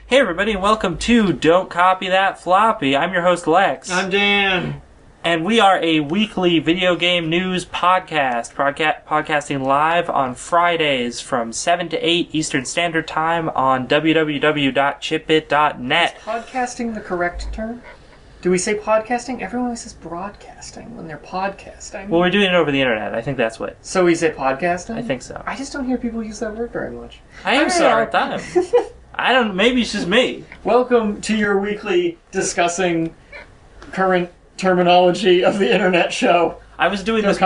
Hey everybody, and welcome to Don't Copy That Floppy. I'm your host Lex. I'm Dan. And we are a weekly video game news podcast, podcasting live on Fridays from 7 to 8 Eastern Standard Time on www.chipit.net. Is podcasting the correct term? Do we say podcasting? Everyone always says broadcasting when they're podcasting. Well, we're doing it over the internet. I think that's what. So we say podcasting? I think so. I just don't hear people use that word very much. I'm sorry. All the time. I don't. Maybe it's just me. Welcome to your weekly discussing current terminology of the internet show. I was doing this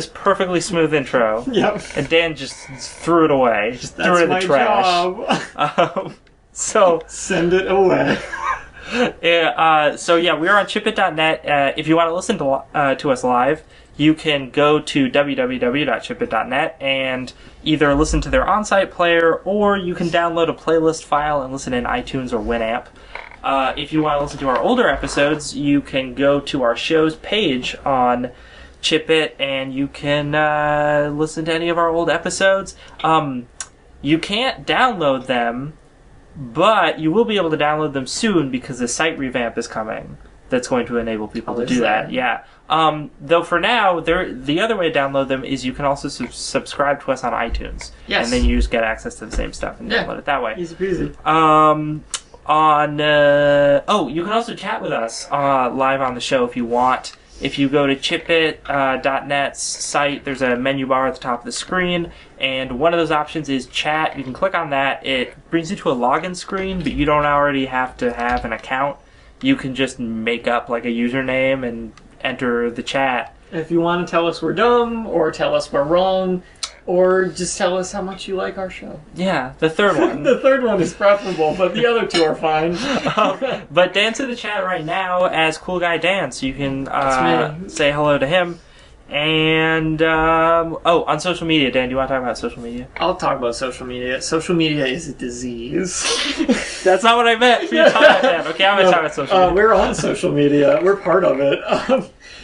perfectly smooth intro. Yep. And Dan just threw it away. Just threw it in the trash. Job. So send it away. So we are on chipit.net. If you want to listen to us live, you can go to www.chipit.net and either listen to their on-site player, or you can download a playlist file and listen in iTunes or Winamp. If you want to listen to our older episodes, you can go to our show's page on Chipit, and you can listen to any of our old episodes. You can't download them, but you will be able to download them soon because the site revamp is coming. That's going to enable people to do that. Yeah. Though for now, the other way to download them is you can also subscribe to us on iTunes. Yes. And then you just get access to the same stuff and download it that way. Easy peasy. You can also chat with us live on the show if you want. If you go to chipit.net's site, there's a menu bar at the top of the screen, and one of those options is chat. You can click on that. It brings you to a login screen, but you don't already have to have an account. You can just make up like a username and enter the chat. If you want to tell us we're dumb, or tell us we're wrong, or just tell us how much you like our show. Yeah, the third one. The third one is preferable, but the other two are fine. But Dan's in the chat right now as Cool Guy Dan, so you can say hello to him. And, on social media, Dan, do you want to talk about social media? I'll talk about social media. Social media is a disease. That's not what I meant. Okay, I'm going to talk about social media. We're on social media. We're part of it.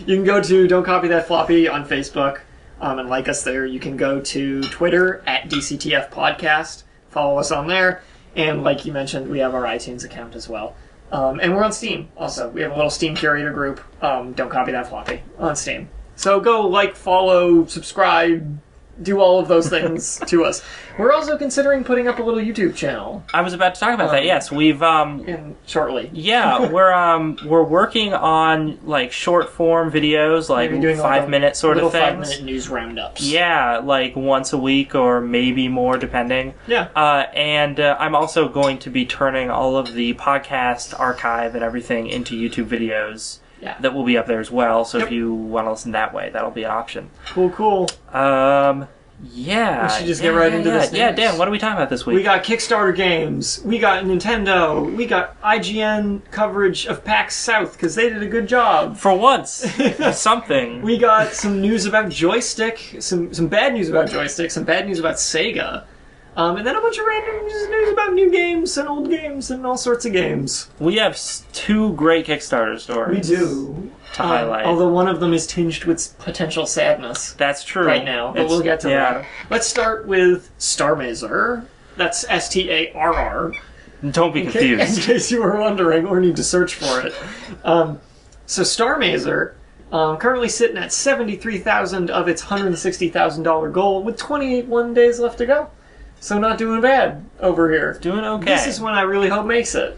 You can go to Don't Copy That Floppy on Facebook. And like us there. You can go to Twitter at DCTF Podcast. Follow us on there. And like you mentioned, we have our iTunes account as well. And we're on Steam also. We have a little Steam curator group, Don't Copy That Floppy, on Steam. So go like, follow, subscribe, do all of those things to us. We're also considering putting up a little YouTube channel. I was about to talk about that. Yes, we've shortly. Yeah, we're working on like short form videos, like 5-minute sort of things. 5-minute news roundups. Yeah, like once a week or maybe more, depending. Yeah. And I'm also going to be turning all of the podcast archive and everything into YouTube videos. Yeah. That will be up there as well, so if you want to listen that way, that'll be an option. Cool. Yeah. We should just get right into this news. Yeah, Dan, what are we talking about this week? We got Kickstarter games, we got Nintendo, we got IGN coverage of PAX South, because they did a good job. For once. Something. We got some news about Joystick, some bad news about Joystick, some bad news about Sega. And then a bunch of random news about new games and old games and all sorts of games. We have 2 great Kickstarter stories. We do. To highlight. Although one of them is tinged with potential sadness. That's true. Right now, but we'll get to that. Let's start with Starr Mazer. That's Starr. Don't be confused. In case you were wondering or need to search for it. So Starr Mazer, currently sitting at $73,000 of its $160,000 goal with 21 days left to go. So not doing bad over here. Doing okay. This is one I really hope makes it.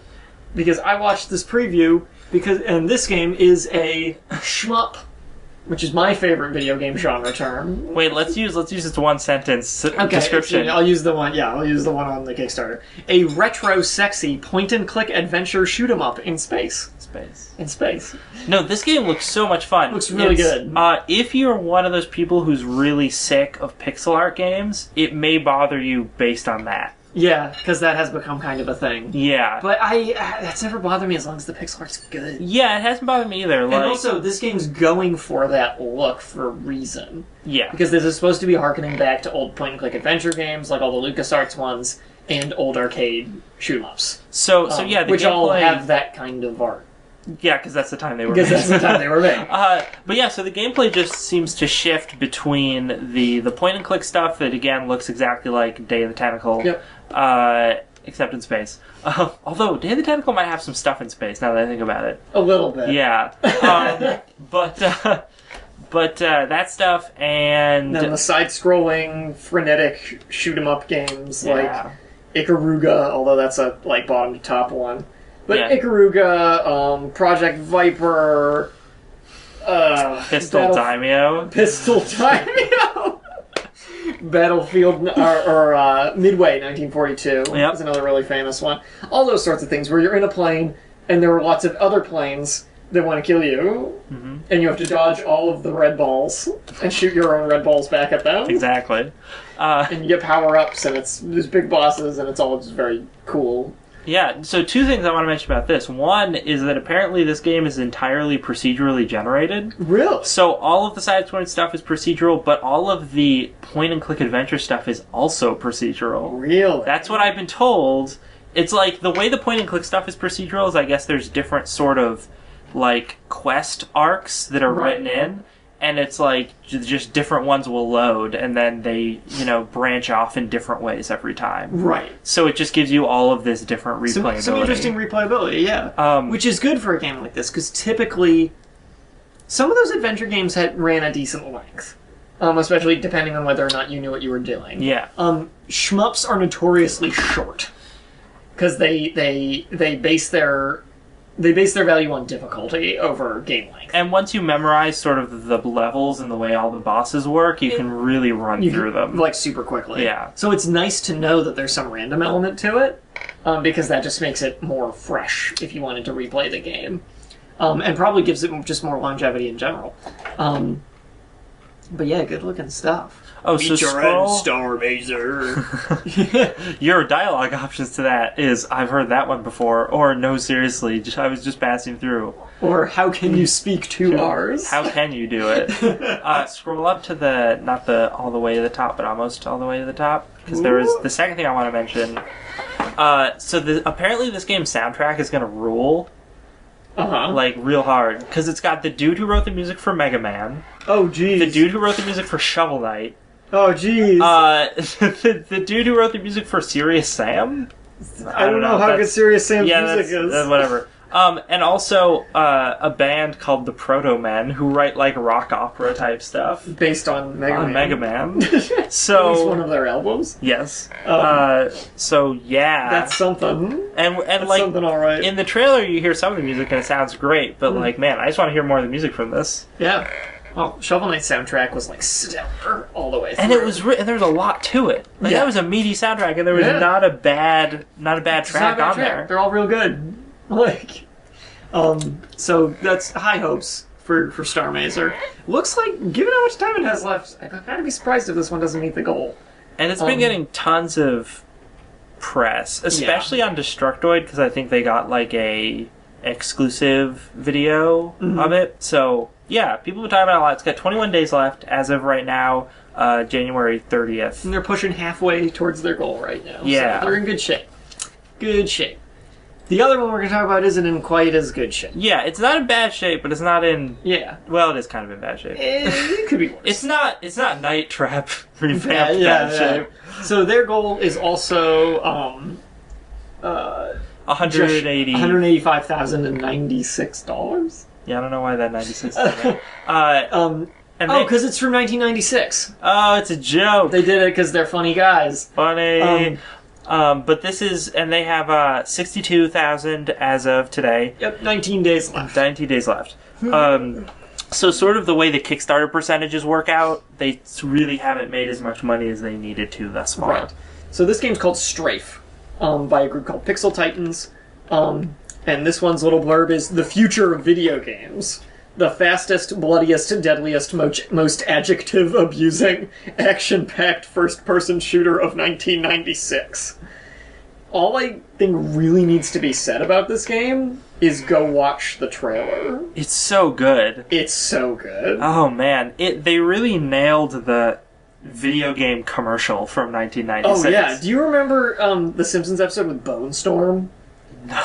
Because I watched this preview, and this game is a shmup, which is my favorite video game genre term. Wait, let's use this one sentence description. I'll use the one on the Kickstarter. A retro sexy point and click adventure shoot 'em up in space. In space. No, this game looks so much fun. Looks really good. If you're one of those people who's really sick of pixel art games, it may bother you based on that. Yeah, because that has become kind of a thing. Yeah. But that's never bothered me as long as the pixel art's good. Yeah, it hasn't bothered me either. And also, this game's going for that look for a reason. Yeah. Because this is supposed to be harkening back to old point-and-click adventure games, like all the LucasArts ones, and old arcade shoot-em-ups. So yeah, which all have that kind of art. Yeah, because that's the time they were made. Because that's the time they were made. But yeah, so the gameplay just seems to shift between the point-and-click stuff that, again, looks exactly like Day of the Tentacle. Yep. except in space. Although Day of the Tentacle might have some stuff in space now that I think about it. A little bit. Yeah. But that stuff and then the side-scrolling, frenetic shoot-'em-up games Yeah. like Ikaruga, although that's a like bottom to top one. But Yeah. Ikaruga, Project Viper, Pistol Daimyo. Pistol Daimyo, Battlefield or Midway 1942 Yep. is another really famous one. All those sorts of things where you're in a plane and there are lots of other planes that want to kill you, and you have to dodge all of the red balls and shoot your own red balls back at them. Exactly. And you get power-ups, and there's big bosses, and it's all just very cool. Yeah, so two things I want to mention about this. One is that apparently this game is entirely procedurally generated. Really? So all of the side-scrolling stuff is procedural, but all of the point-and-click adventure stuff is also procedural. Really? That's what I've been told. It's like, the way the point-and-click stuff is procedural is I guess there's different sort of, like, quest arcs that are written in, and it's like, just different ones will load, and then they, branch off in different ways every time. Right. So it just gives you all of this different replayability. Some interesting replayability, yeah. Which is good for a game like this, because typically, some of those adventure games ran a decent length. Especially depending on whether or not you knew what you were doing. Yeah. Shmups are notoriously short, because they base their value on difficulty over game length. And once you memorize sort of the levels and the way all the bosses work, you can really run through them. Like, super quickly. Yeah. So it's nice to know that there's some random element to it, because that just makes it more fresh if you wanted to replay the game. And probably gives it just more longevity in general. But yeah, good looking stuff. Oh, so scroll... Starr Mazer. Your dialogue options to that is, I've heard that one before, or no, seriously, I was just passing through. Or, how can you speak 2 R's? How can you do it? Scroll up to not all the way to the top, but almost all the way to the top. Because there is the second thing I want to mention. Apparently this game's soundtrack is going to rule. Like, real hard. Because it's got the dude who wrote the music for Mega Man. Oh, geez. The dude who wrote the music for Shovel Knight. Oh, geez. The dude who wrote the music for Serious Sam? I don't know how good Serious Sam's music is. Whatever. And also a band called the Proto Men who write like rock opera type stuff. Based on Mega Man. So it's one of their albums? Yes. So yeah. That's something. And that's like something alright. In the trailer you hear some of the music and it sounds great, but like, man, I just want to hear more of the music from this. Yeah. Well, Shovel Knight's soundtrack was like stellar all the way through. And it was and there was a lot to it. Like that was a meaty soundtrack, and there was not a bad track on there. They're all real good. Like, so that's high hopes for Starr Mazer. Looks like, given how much time it has left, I'd kind of be surprised if this one doesn't meet the goal. And it's been getting tons of press, especially on Destructoid, because I think they got like a exclusive video of it. So yeah, people have been talking about it a lot. It's got 21 days left as of right now, January 30th. And they're pushing halfway towards their goal right now. Yeah. So they're in good shape. Good shape. The other one we're going to talk about isn't in quite as good shape. Yeah, it's not in bad shape, but it's not in... Yeah. Well, it is kind of in bad shape. It could be worse. It's not Night Trap revamped bad shape. So their goal is also... $185,096. Yeah, I don't know why that 96 is because it's from 1996. Oh, it's a joke. They did it because they're funny guys. Funny. But this is, and they have 62,000 as of today. Yep, 19 days left. 19 days left. So sort of the way the Kickstarter percentages work out, they really haven't made as much money as they needed to thus far. Right. So this game's called Strafe, by a group called Pixel Titans. And this one's little blurb is, the future of video games. The fastest, bloodiest, deadliest, most adjective-abusing, action-packed first-person shooter of 1996. All I think really needs to be said about this game is go watch the trailer. It's so good. It's so good. Oh, man. They really nailed the video game commercial from 1996. Oh, yeah. Do you remember the Simpsons episode with Bonestorm? No.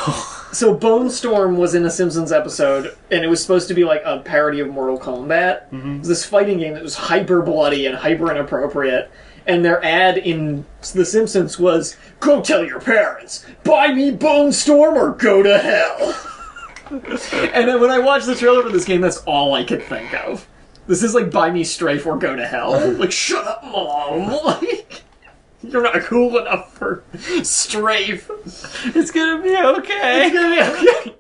So Bonestorm was in a Simpsons episode, and it was supposed to be like a parody of Mortal Kombat. It was this fighting game that was hyper bloody and hyper inappropriate, and their ad in The Simpsons was, "Go tell your parents, buy me Bonestorm or go to hell." And then when I watched the trailer for this game, that's all I could think of. This is like, buy me Strafe or go to hell. Like, shut up, Mom. Like, you're not cool enough for Strafe. It's gonna be okay. It's gonna be okay.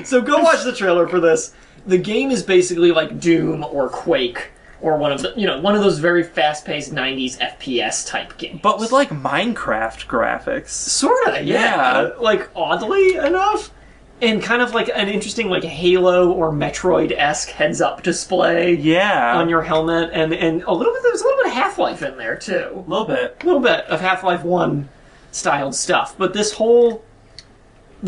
So go watch the trailer for this. The game is basically like Doom or Quake or one of those very fast-paced 90s FPS type games. But with like Minecraft graphics. Sorta, yeah. Like, oddly enough. And kind of like an interesting like Halo or Metroid-esque heads-up display on your helmet, and there's a little bit of Half-Life in there too. A little bit of Half-Life 1 styled stuff. But the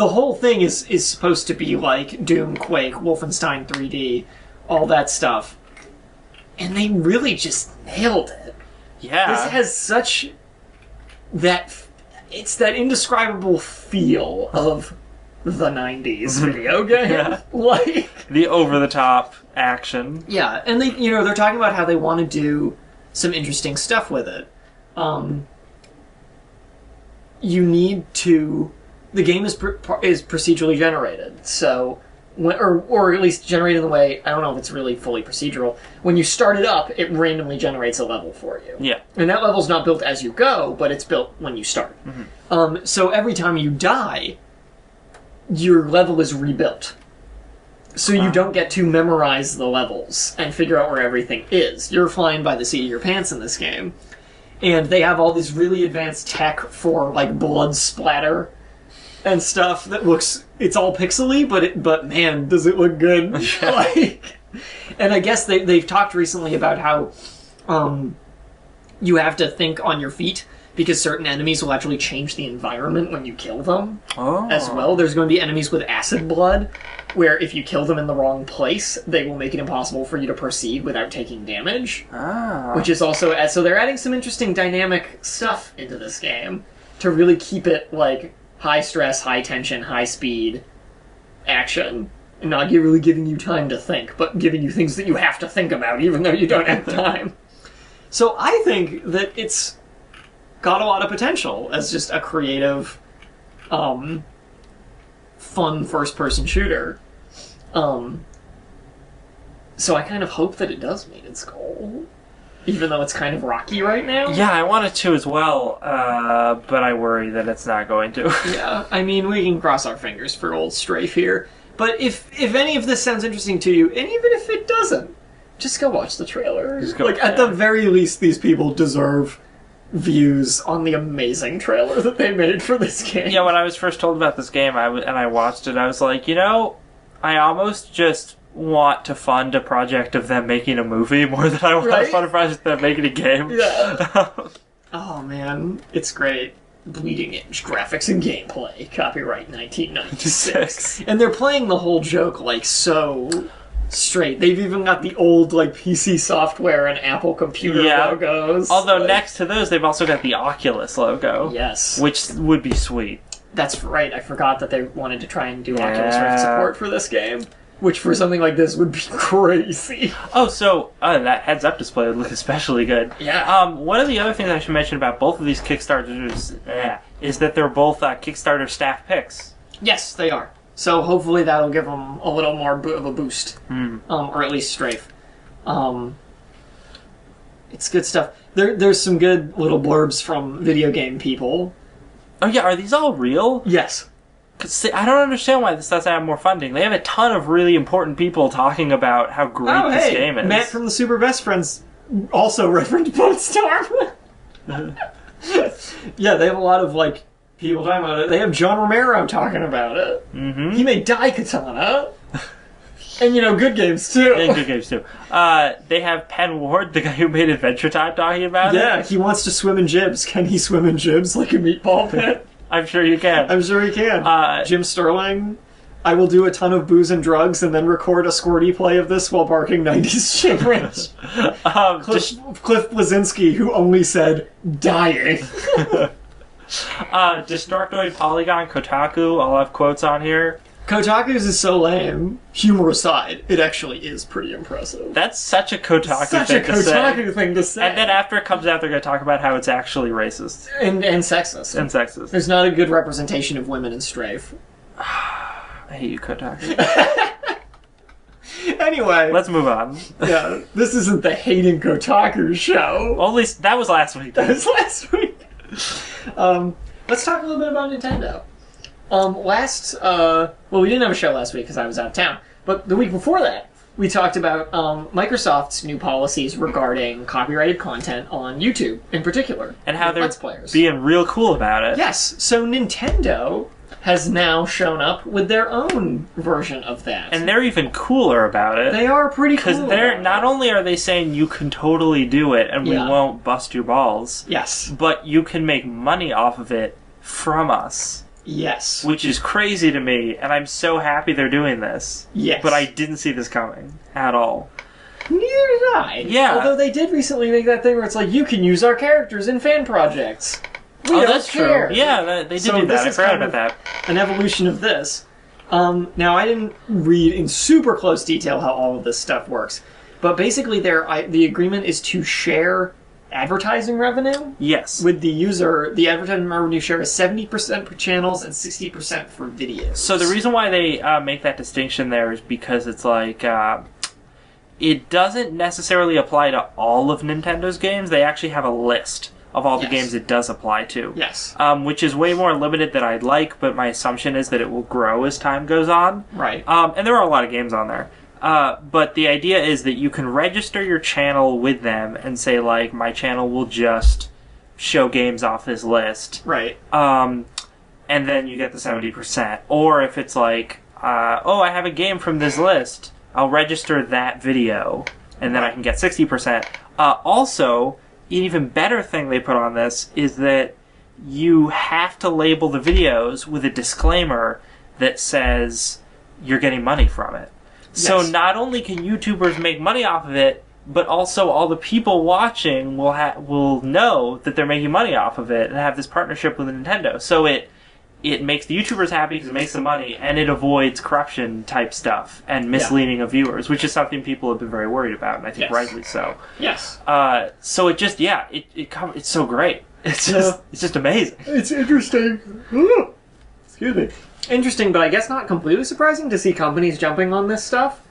whole thing is supposed to be like Doom, Quake, Wolfenstein 3D, all that stuff. And they really just nailed it. Yeah. This has such it's that indescribable feel of the 90s video game. Yeah. Like the over-the-top action. Yeah, and they're talking about how they want to do some interesting stuff with it. The game is procedurally generated, so or at least generated in the way, I don't know if it's really fully procedural. When you start it up, it randomly generates a level for you. Yeah. And that level's not built as you go, but it's built when you start. Mm-hmm. So every time you die, your level is rebuilt. So you don't get to memorize the levels and figure out where everything is. You're flying by the seat of your pants in this game. And they have all this really advanced tech for, like, blood splatter and stuff that looks... It's all pixely, but man, does it look good. Like, and I guess they've talked recently about how you have to think on your feet, because certain enemies will actually change the environment when you kill them as well. There's going to be enemies with acid blood, where if you kill them in the wrong place, they will make it impossible for you to proceed without taking damage. Which is also... So they're adding some interesting dynamic stuff into this game to really keep it, like, high stress, high tension, high speed action. And not really giving you time to think, but giving you things that you have to think about, even though you don't have time. So I think that it's got a lot of potential as just a creative, fun first-person shooter. So I kind of hope that it does meet its goal, even though it's kind of rocky right now. Yeah, I want it to as well, but I worry that it's not going to. Yeah, I mean, we can cross our fingers for old Strafe here, but if any of this sounds interesting to you, and even if it doesn't, just go watch the trailer. At the very least, these people deserve views on the amazing trailer that they made for this game. Yeah, when I was first told about this game and I watched it, I was like, I almost just want to fund a project of them making a movie more than I want to fund a project of them making a game. Yeah. Oh man, it's great. Bleeding edge graphics and gameplay. Copyright 1996. And they're playing the whole joke like so straight. They've even got the old like PC software and Apple computer logos. Although next to those, they've also got the Oculus logo. Yes. Which would be sweet. That's right. I forgot that they wanted to try and do Oculus Rift support for this game. Which for something like this would be crazy. Oh, so that heads-up display would look especially good. Yeah. One of the other things I should mention about both of these Kickstarters is that they're both Kickstarter staff picks. Yes, they are. So hopefully that'll give them a little more of a boost. Or at least Strafe. It's good stuff. There's some good little blurbs from video game people. Oh yeah, are these all real? Yes. I don't understand why this doesn't have more funding. They have a ton of really important people talking about how great this game is. Matt from the Super Best Friends also referenced Bonestorm. Yeah, they have a lot of like people talking about it. They have John Romero talking about it. Mm-hmm. He made Daikatana. And, good games, too. And good games, too. They have Penn Ward, the guy who made Adventure Time, talking about it. Yeah, he wants to swim in jibs. Can he swim in jibs like a meatball pit? I'm sure you can. I'm sure he can. Jim Sterling, I will do a ton of booze and drugs and then record a squirty play of this while barking 90s gibberish. Cliff Blazinski, who only said, dying. Destructoid Polygon Kotaku, I'll have quotes on here. Kotaku's is so lame. Humor aside, it actually is pretty impressive. That's such a Kotaku Such thing a to say. Kotaku thing to say. And then after it comes out, they're going to talk about how it's actually racist. And sexist. And sexist. There's not a good representation of women in Strafe. I hate you, Kotaku. Anyway. Let's move on. Yeah, this isn't the Hating Kotaku show. Only that was last week. That was last week. Let's talk a little bit about Nintendo. We didn't have a show last week because I was out of town. But the week before that, we talked about Microsoft's new policies regarding copyrighted content on YouTube, in particular, and how they're Let's Players. being real cool about it. Yes, so Nintendo has now shown up with their own version of that. And they're even cooler about it. They are pretty cool. Because they're not only are they saying you can totally do it and we won't bust your balls. Yes. But you can make money off of it from us. Yes. Which is crazy to me, and I'm so happy they're doing this. Yes. But I didn't see this coming at all. Neither did I. Yeah. Although they did recently make that thing where it's like, you can use our characters in fan projects. We don't that's care. True. Yeah, they did do that. I forgot about that. An evolution of this. Now, I didn't read in super close detail how all of this stuff works, but basically the agreement is to share advertising revenue. Yes. With the user. The advertising revenue share is 70% for channels and 60% for videos. So the reason why they make that distinction there is because it's like... it doesn't necessarily apply to all of Nintendo's games. They actually have a list of all the games it does apply to. Yes. Which is way more limited than I'd like, but my assumption is that it will grow as time goes on. Right. And there are a lot of games on there. But the idea is that you can register your channel with them and say, like, my channel will just show games off this list. Right. And then you get the 70%. Or if it's like, I have a game from this list, I'll register that video, and then I can get 60%. Also... an even better thing they put on this is that you have to label the videos with a disclaimer that says you're getting money from it. Yes. So not only can YouTubers make money off of it, but also all the people watching will know that they're making money off of it and have this partnership with Nintendo. So it makes the YouTubers happy because it makes them money, and it avoids corruption type stuff and misleading of viewers, which is something people have been very worried about, and I think rightly so. Yes. So it just it's so great. It's just amazing. It's interesting. Excuse me. Interesting, but I guess not completely surprising to see companies jumping on this stuff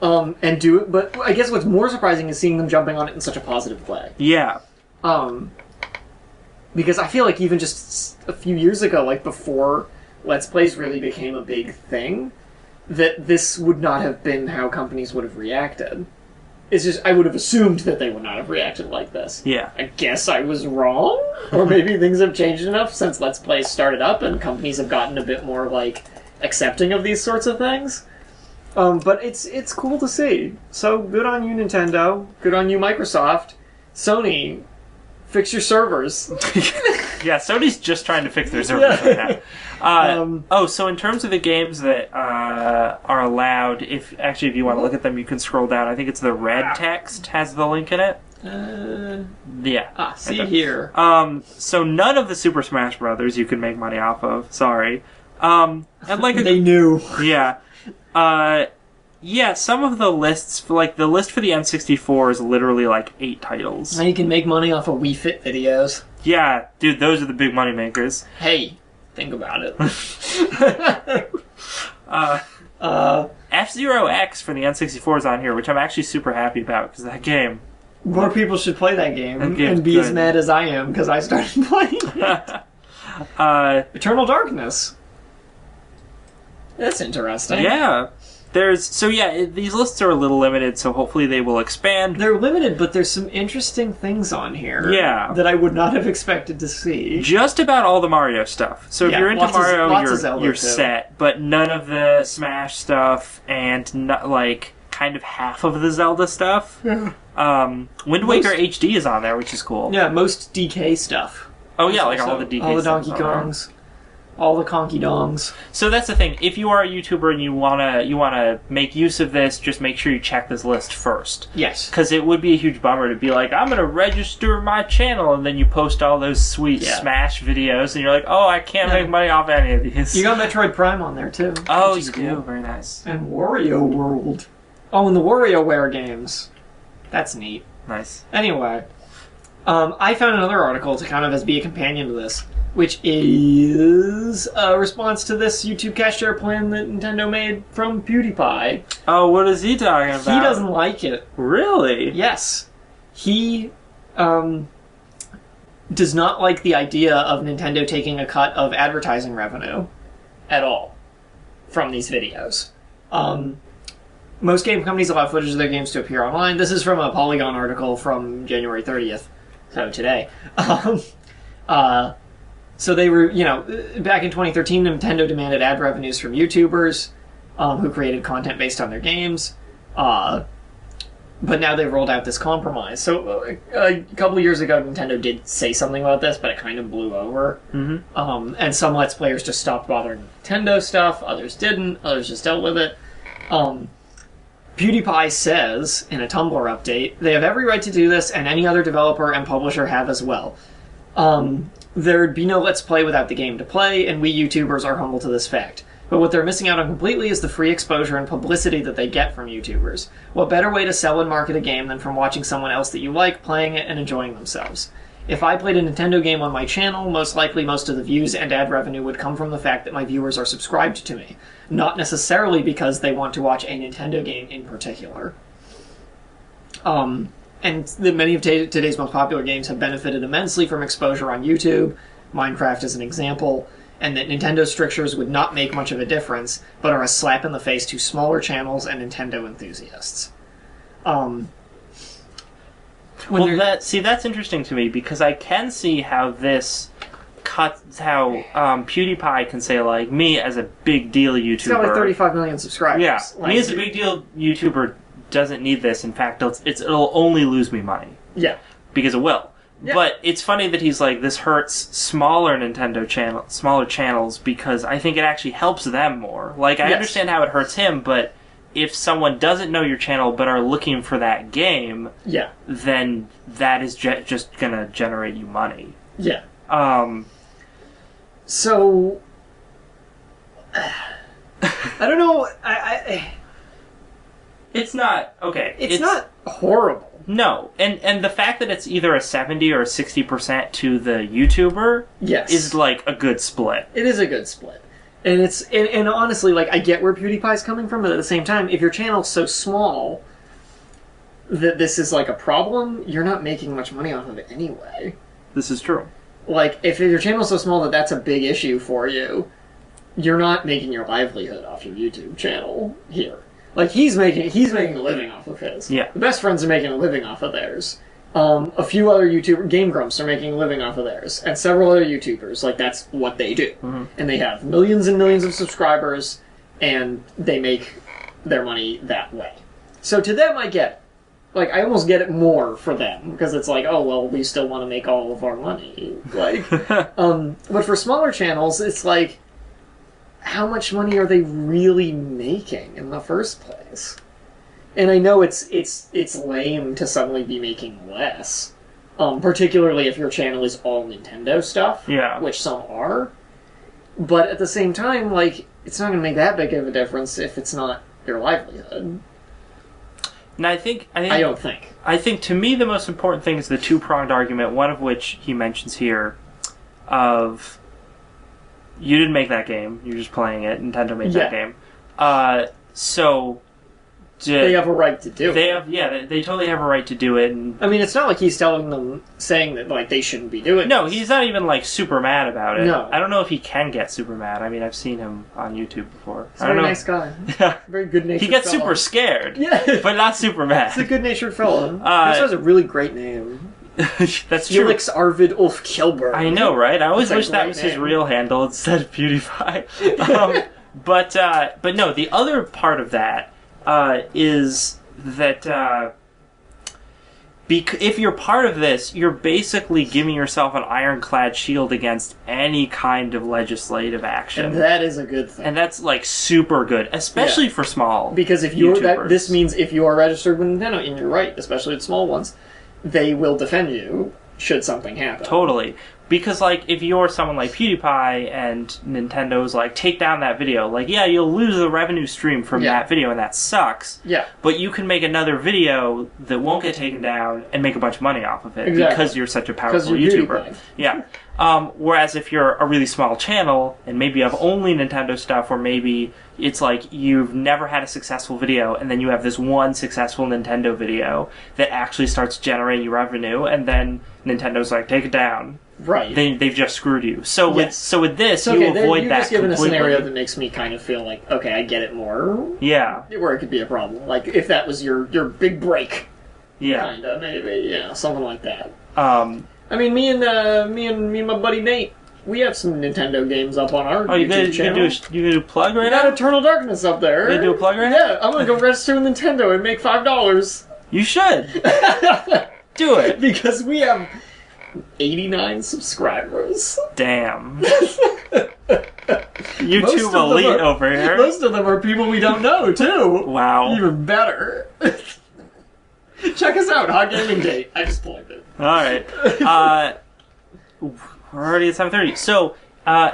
and do it. But I guess what's more surprising is seeing them jumping on it in such a positive way. Yeah. Because I feel like even just a few years ago, like before Let's Plays really became a big thing, that this would not have been how companies would have reacted. It's just, I would have assumed that they would not have reacted like this. Yeah. I guess I was wrong? Or maybe things have changed enough since Let's Plays started up and companies have gotten a bit more, like, accepting of these sorts of things. But it's cool to see. So, good on you, Nintendo. Good on you, Microsoft. Sony... fix your servers. Yeah, Sony's just trying to fix their servers right now. So in terms of the games that are allowed, if you want to look at them, you can scroll down. I think it's the red text has the link in it. Yeah. See here. So none of the Super Smash Brothers you can make money off of. Sorry. And like they knew. Yeah. Yeah, some of the lists, like the list for the N64 is literally like 8 titles. Now you can make money off of Wii Fit videos. Yeah, dude, those are the big money makers. Hey, think about it. F-Zero X for the N64 is on here, which I'm actually super happy about, because that game... More people should play that game and be as mad as I am, because I started playing it. Eternal Darkness. That's interesting. Yeah. These lists are a little limited, so hopefully they will expand. They're limited, but there's some interesting things on here that I would not have expected to see. Just about all the Mario stuff. So if you're into Mario, you're too. Set, but none of the Smash stuff and kind of half of the Zelda stuff. Yeah. Wind Waker HD is on there, which is cool. Yeah, most DK stuff. Oh yeah, like all the DK all the stuff Donkey Kongs. All the conky dongs. So that's the thing. If you are a YouTuber and you wanna make use of this, just make sure you check this list first. Yes. Because it would be a huge bummer to be like, I'm gonna register my channel, and then you post all those sweet Smash videos, and you're like, oh, I can't make money off any of these. You got Metroid Prime on there too. Oh, you do. Very nice. And Wario World. Oh, and the WarioWare games. That's neat. Nice. Anyway, I found another article to kind of as be a companion to this, which is a response to this YouTube cash share plan that Nintendo made from PewDiePie. Oh, what is he talking about? He doesn't like it. Really? Yes. He does not like the idea of Nintendo taking a cut of advertising revenue at all from these videos. Most game companies allow footage of their games to appear online. This is from a Polygon article from January 30th, so today. So they were, back in 2013, Nintendo demanded ad revenues from YouTubers who created content based on their games. But now they've rolled out this compromise. So a couple of years ago, Nintendo did say something about this, but it kind of blew over. Mm-hmm. And some Let's Players just stopped bothering Nintendo stuff. Others didn't. Others just dealt with it. PewDiePie says, in a Tumblr update, they have every right to do this, and any other developer and publisher have as well. There'd be no Let's Play without the game to play, and we YouTubers are humble to this fact. But what they're missing out on completely is the free exposure and publicity that they get from YouTubers. What better way to sell and market a game than from watching someone else that you like playing it and enjoying themselves? If I played a Nintendo game on my channel, most likely most of the views and ad revenue would come from the fact that my viewers are subscribed to me, not necessarily because they want to watch a Nintendo game in particular. And many of today's most popular games have benefited immensely from exposure on YouTube, Minecraft is an example, and that Nintendo's strictures would not make much of a difference, but are a slap in the face to smaller channels and Nintendo enthusiasts. That's interesting to me, because I can see how this cuts, how PewDiePie can say, like, me as a big deal YouTuber... He's got like 35 million subscribers. Yeah, me as a big deal YouTuber doesn't need this. In fact, it'll only lose me money. Yeah. Because it will. Yeah. But it's funny that he's like, this hurts smaller channels, because I think it actually helps them more. Like, I understand how it hurts him, but if someone doesn't know your channel but are looking for that game, then that is just gonna generate you money. Yeah. So... I don't know, It's not... Okay. It's not horrible. No. And the fact that it's either a 70 or a 60% to the YouTuber is, like, a good split. It is a good split. And it's... And honestly, like, I get where PewDiePie's coming from, but at the same time, if your channel's so small that this is, like, a problem, you're not making much money off of it anyway. This is true. Like, if your channel's so small that that's a big issue for you, you're not making your livelihood off your YouTube channel here. Like, he's making a living off of his. Yeah. The best friends are making a living off of theirs. A few other Game Grumps are making a living off of theirs. And several other YouTubers, like, that's what they do. Mm-hmm. And they have millions and millions of subscribers, and they make their money that way. So to them, I get it. Like, I almost get it more for them, because it's like, oh, well, we still want to make all of our money. Like, but for smaller channels, it's like, how much money are they really making in the first place? And I know it's lame to suddenly be making less, particularly if your channel is all Nintendo stuff, which some are. But at the same time, like, it's not going to make that big of a difference if it's not your livelihood. And I don't think. I think, to me, the most important thing is the two-pronged argument, one of which he mentions here, of... You didn't make that game. You're just playing it. Nintendo made that game. So... they have a right to do it. They totally have a right to do it. And, I mean, it's not like he's saying that, like, they shouldn't be doing it. No, he's not even, like, super mad about it. No. I don't know if he can get super mad. I mean, I've seen him on YouTube before. He's a very nice guy. Yeah. Very good-natured He gets fellow. super scared. Yeah. But not super mad. He's a good-natured fellow. He also has a really great name. That's true. Felix Arvid Ulf Kjellberg. I know, right? I always wish that was his real handle instead of PewDiePie. But no, the other part of that is that if you're part of this, you're basically giving yourself an ironclad shield against any kind of legislative action. And that is a good thing. And that's, like, super good, especially for small Because if this means if you are registered with Nintendo, and you're right, especially with small ones, they will defend you should something happen. Totally. Because, like, if you're someone like PewDiePie and Nintendo's like, take down that video, like, yeah, you'll lose the revenue stream from that video, and that sucks. Yeah. But you can make another video that won't get taken down and make a bunch of money off of it because you're such a powerful YouTuber. Yeah. Whereas if you're a really small channel, and maybe you have only Nintendo stuff, or maybe it's like you've never had a successful video, and then you have this one successful Nintendo video that actually starts generating revenue, and then Nintendo's like, take it down. Right. They've just screwed you. So with this, you avoid you're that just given completely. a scenario that makes me kind of feel like, okay, I get it more. Yeah. Where it could be a problem. Like, if that was your big break. Yeah. Kinda, maybe, yeah, something like that. I mean, me and my buddy Nate, we have some Nintendo games up on our YouTube channel. You gonna do a plug right now? Got Eternal Darkness up there. You gonna do a plug right now? Yeah, I'm gonna go register with Nintendo and make $5. You should. Do it. Because we have 89 subscribers. Damn. YouTube elite over here. Most of them are people we don't know, too. Wow. Even better. Check us out, Hot Gaming Date. I just plugged it. Alright. We're already at 7:30. So,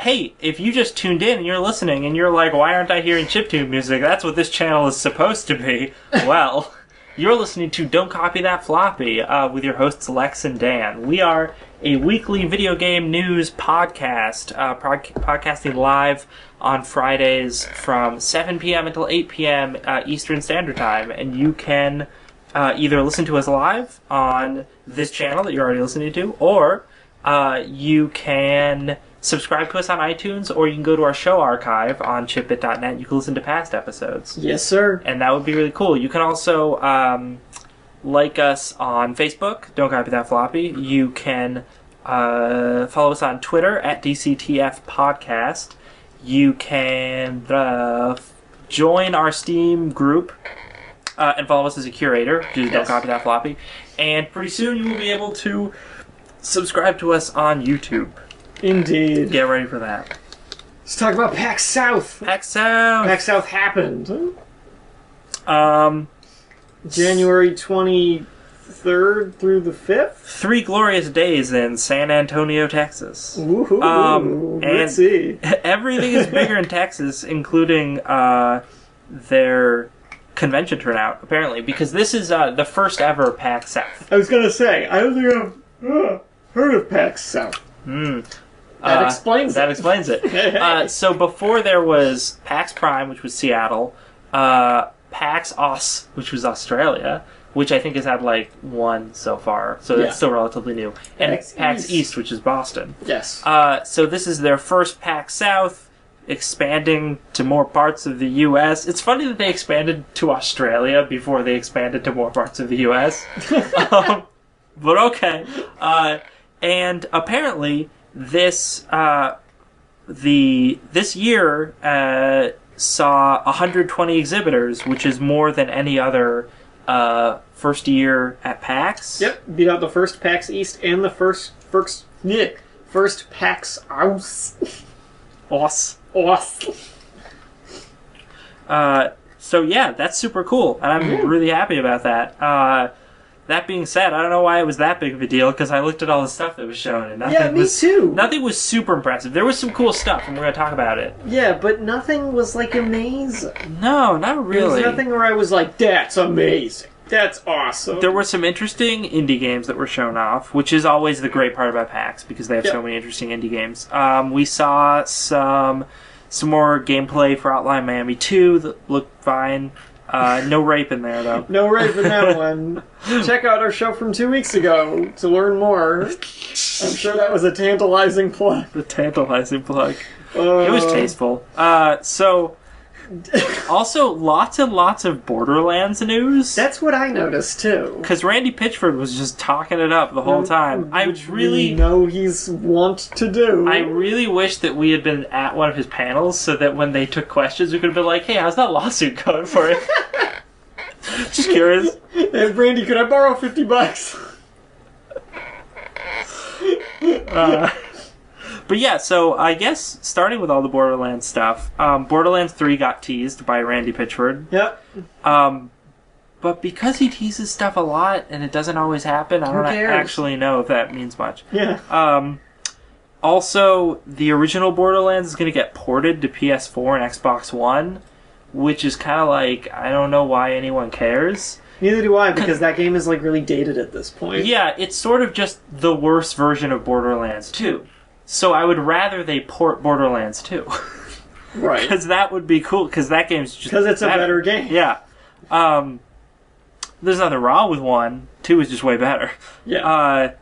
hey, if you just tuned in and you're listening and you're like, why aren't I hearing chiptune music? That's what this channel is supposed to be. Well, you're listening to Don't Copy That Floppy with your hosts Lex and Dan. We are a weekly video game news podcast, podcasting live on Fridays from 7 p.m. until 8 p.m. Eastern Standard Time. And you can either listen to us live on this channel that you're already listening to, or you can subscribe to us on iTunes, or you can go to our show archive on chipbit.net. You can listen to past episodes. Yes, sir. And that would be really cool. You can also like us on Facebook, Don't Copy That Floppy. You can follow us on Twitter at DCTF Podcast. You can join our Steam group and follow us as a curator, which is Don't Copy That Floppy. And pretty soon you will be able to subscribe to us on YouTube. Indeed. Get ready for that. Let's talk about PAX South. PAX South. PAX South happened. January 23rd through the 5th? 3 glorious days in San Antonio, Texas. Woohoo! Let's see. Everything is bigger in Texas, including their convention turnout, apparently, because this is the first ever PAX South. I was going to say, I don't think I've heard of PAX South. That explains it. So before there was PAX Prime, which was Seattle, PAX Aus, which was Australia, which I think has had like one so far, so that's still relatively new, and PAX East, which is Boston. Yes. So this is their first PAX South, expanding to more parts of the U.S. It's funny that they expanded to Australia before they expanded to more parts of the U.S. But okay. And apparently this this year saw 120 exhibitors, which is more than any other first year at PAX. Yep, beat out the first PAX East and the first PAX Aus. So yeah, that's super cool, and I'm really happy about that. That being said, I don't know why it was that big of a deal, because I looked at all the stuff that was shown, and me too. Nothing was super impressive. There was some cool stuff, and we're going to talk about it. Yeah, but nothing was, like, amazing. No, not really. There was nothing where I was like, that's amazing. That's awesome. There were some interesting indie games that were shown off, which is always the great part about PAX, because they have so many interesting indie games. We saw some more gameplay for Outline Miami 2 that looked fine. No rape in there, though. No rape in that one. Check out our show from 2 weeks ago to learn more. I'm sure that was a tantalizing plug. The tantalizing plug. It was tasteful. Also, lots and lots of Borderlands news. That's what I noticed, too. Because Randy Pitchford was just talking it up the whole time. Which we know he's want to do. I really wish that we had been at one of his panels so that when they took questions, we could have been like, hey, how's that lawsuit going for you? Just curious. Hey, Randy, could I borrow $50? But yeah, so I guess starting with all the Borderlands stuff, Borderlands 3 got teased by Randy Pitchford. Yep. But because he teases stuff a lot and it doesn't always happen, I don't actually know if that means much. Yeah. Also, the original Borderlands is going to get ported to PS4 and Xbox One, which is kind of like, I don't know why anyone cares. Neither do I, because that game is like really dated at this point. Yeah, it's sort of just the worst version of Borderlands 2. So I would rather they port Borderlands 2. Right. Because that would be cool, because that game's just because it's a better game. Yeah. There's nothing wrong with 1. 2 is just way better. Yeah.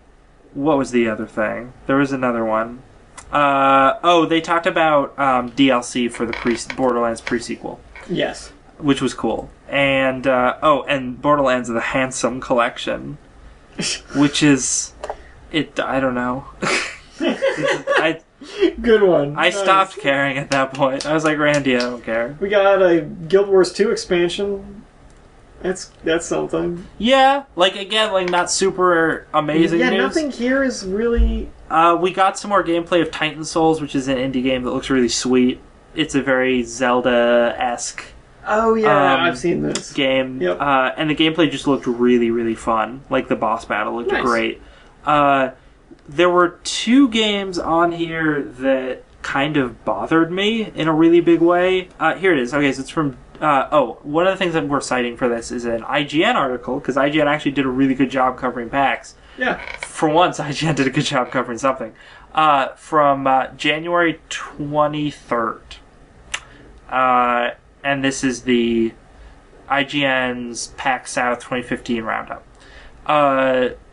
What was the other thing? There was another one. They talked about DLC for the Borderlands pre-sequel. Yes. Which was cool. And, and Borderlands the Handsome Collection. Which is... I don't know. Good one. I stopped caring at that point. I was like, Randy, I don't care. We got a Guild Wars 2 expansion. That's something. Yeah, again, not super amazing news. Nothing here is really... we got some more gameplay of Titan Souls, which is an indie game that looks really sweet. It's a very Zelda-esque Oh, yeah, I've seen this. game. Yep. And the gameplay just looked really, really fun. The boss battle looked great. There were 2 games on here that kind of bothered me in a really big way. Here it is. Okay, so it's from... one of the things that we're citing for this is an IGN article, because IGN actually did a really good job covering PAX. Yeah. For once, IGN did a good job covering something. From January 23rd. And this is the IGN's PAX South 2015 roundup.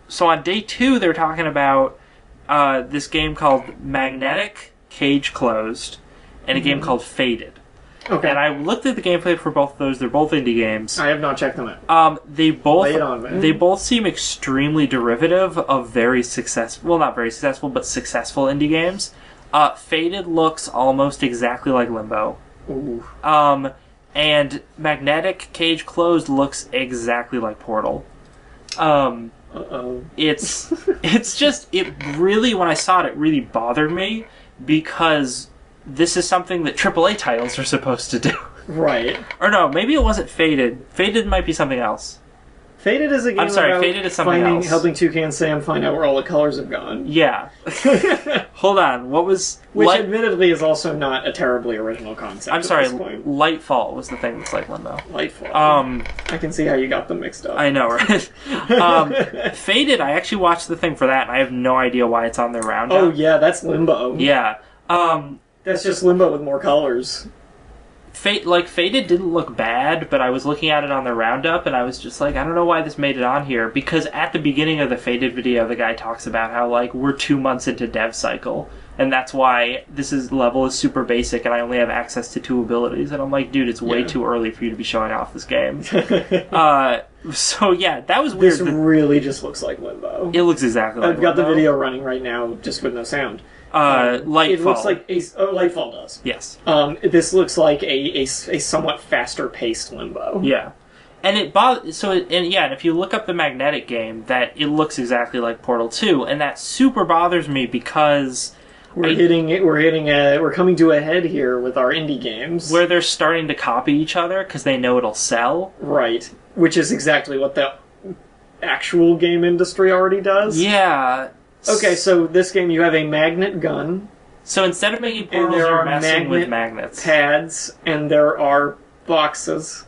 So on day 2, they're talking about this game called Magnetic Cage Closed and a game called Faded. Okay. And I looked at the gameplay for both of those. They're both indie games. I have not checked them out. They both Lay it on, man. They both seem extremely derivative of very successful, well, not very successful, but successful indie games. Faded looks almost exactly like Limbo. Ooh. And Magnetic Cage Closed looks exactly like Portal. Uh-oh. It's just, it really, when I saw it really bothered me, because this is something that AAA titles are supposed to do. Right. Or no, maybe it wasn't Faded. Faded might be something else. Faded is a game about Faded is something else. Helping Toucan Sam find out where all the colors have gone. Yeah. Hold on, what was... Which admittedly is also not a terribly original concept. I'm sorry, Lightfall was the thing that's like Limbo. Lightfall. I can see how you got them mixed up. I know, right? Faded, I actually watched the thing for that, and I have no idea why it's on their roundup. Oh yeah, that's Limbo. Yeah. That's just Limbo with more colors. Faded didn't look bad, but I was looking at it on the roundup, and I was just like, I don't know why this made it on here, because at the beginning of the Faded video, the guy talks about how, we're 2 months into dev cycle, and that's why level is super basic, and I only have access to 2 abilities, and I'm like, dude, it's way too early for you to be showing off this game. So yeah, that was weird. This really just looks like Limbo. It looks exactly like I've got the video running right now, just with no sound. Lightfall. It looks like Lightfall does. Yes. This looks like a somewhat faster paced Limbo. Yeah, and and if you look up the Magnetic game, that it looks exactly like Portal 2, and that super bothers me because we're coming to a head here with our indie games where they're starting to copy each other because they know it'll sell. Right, which is exactly what the actual game industry already does. Yeah. Okay, so this game you have a magnet gun. So instead of making portals, you're messing with magnets. Pads, and there are boxes,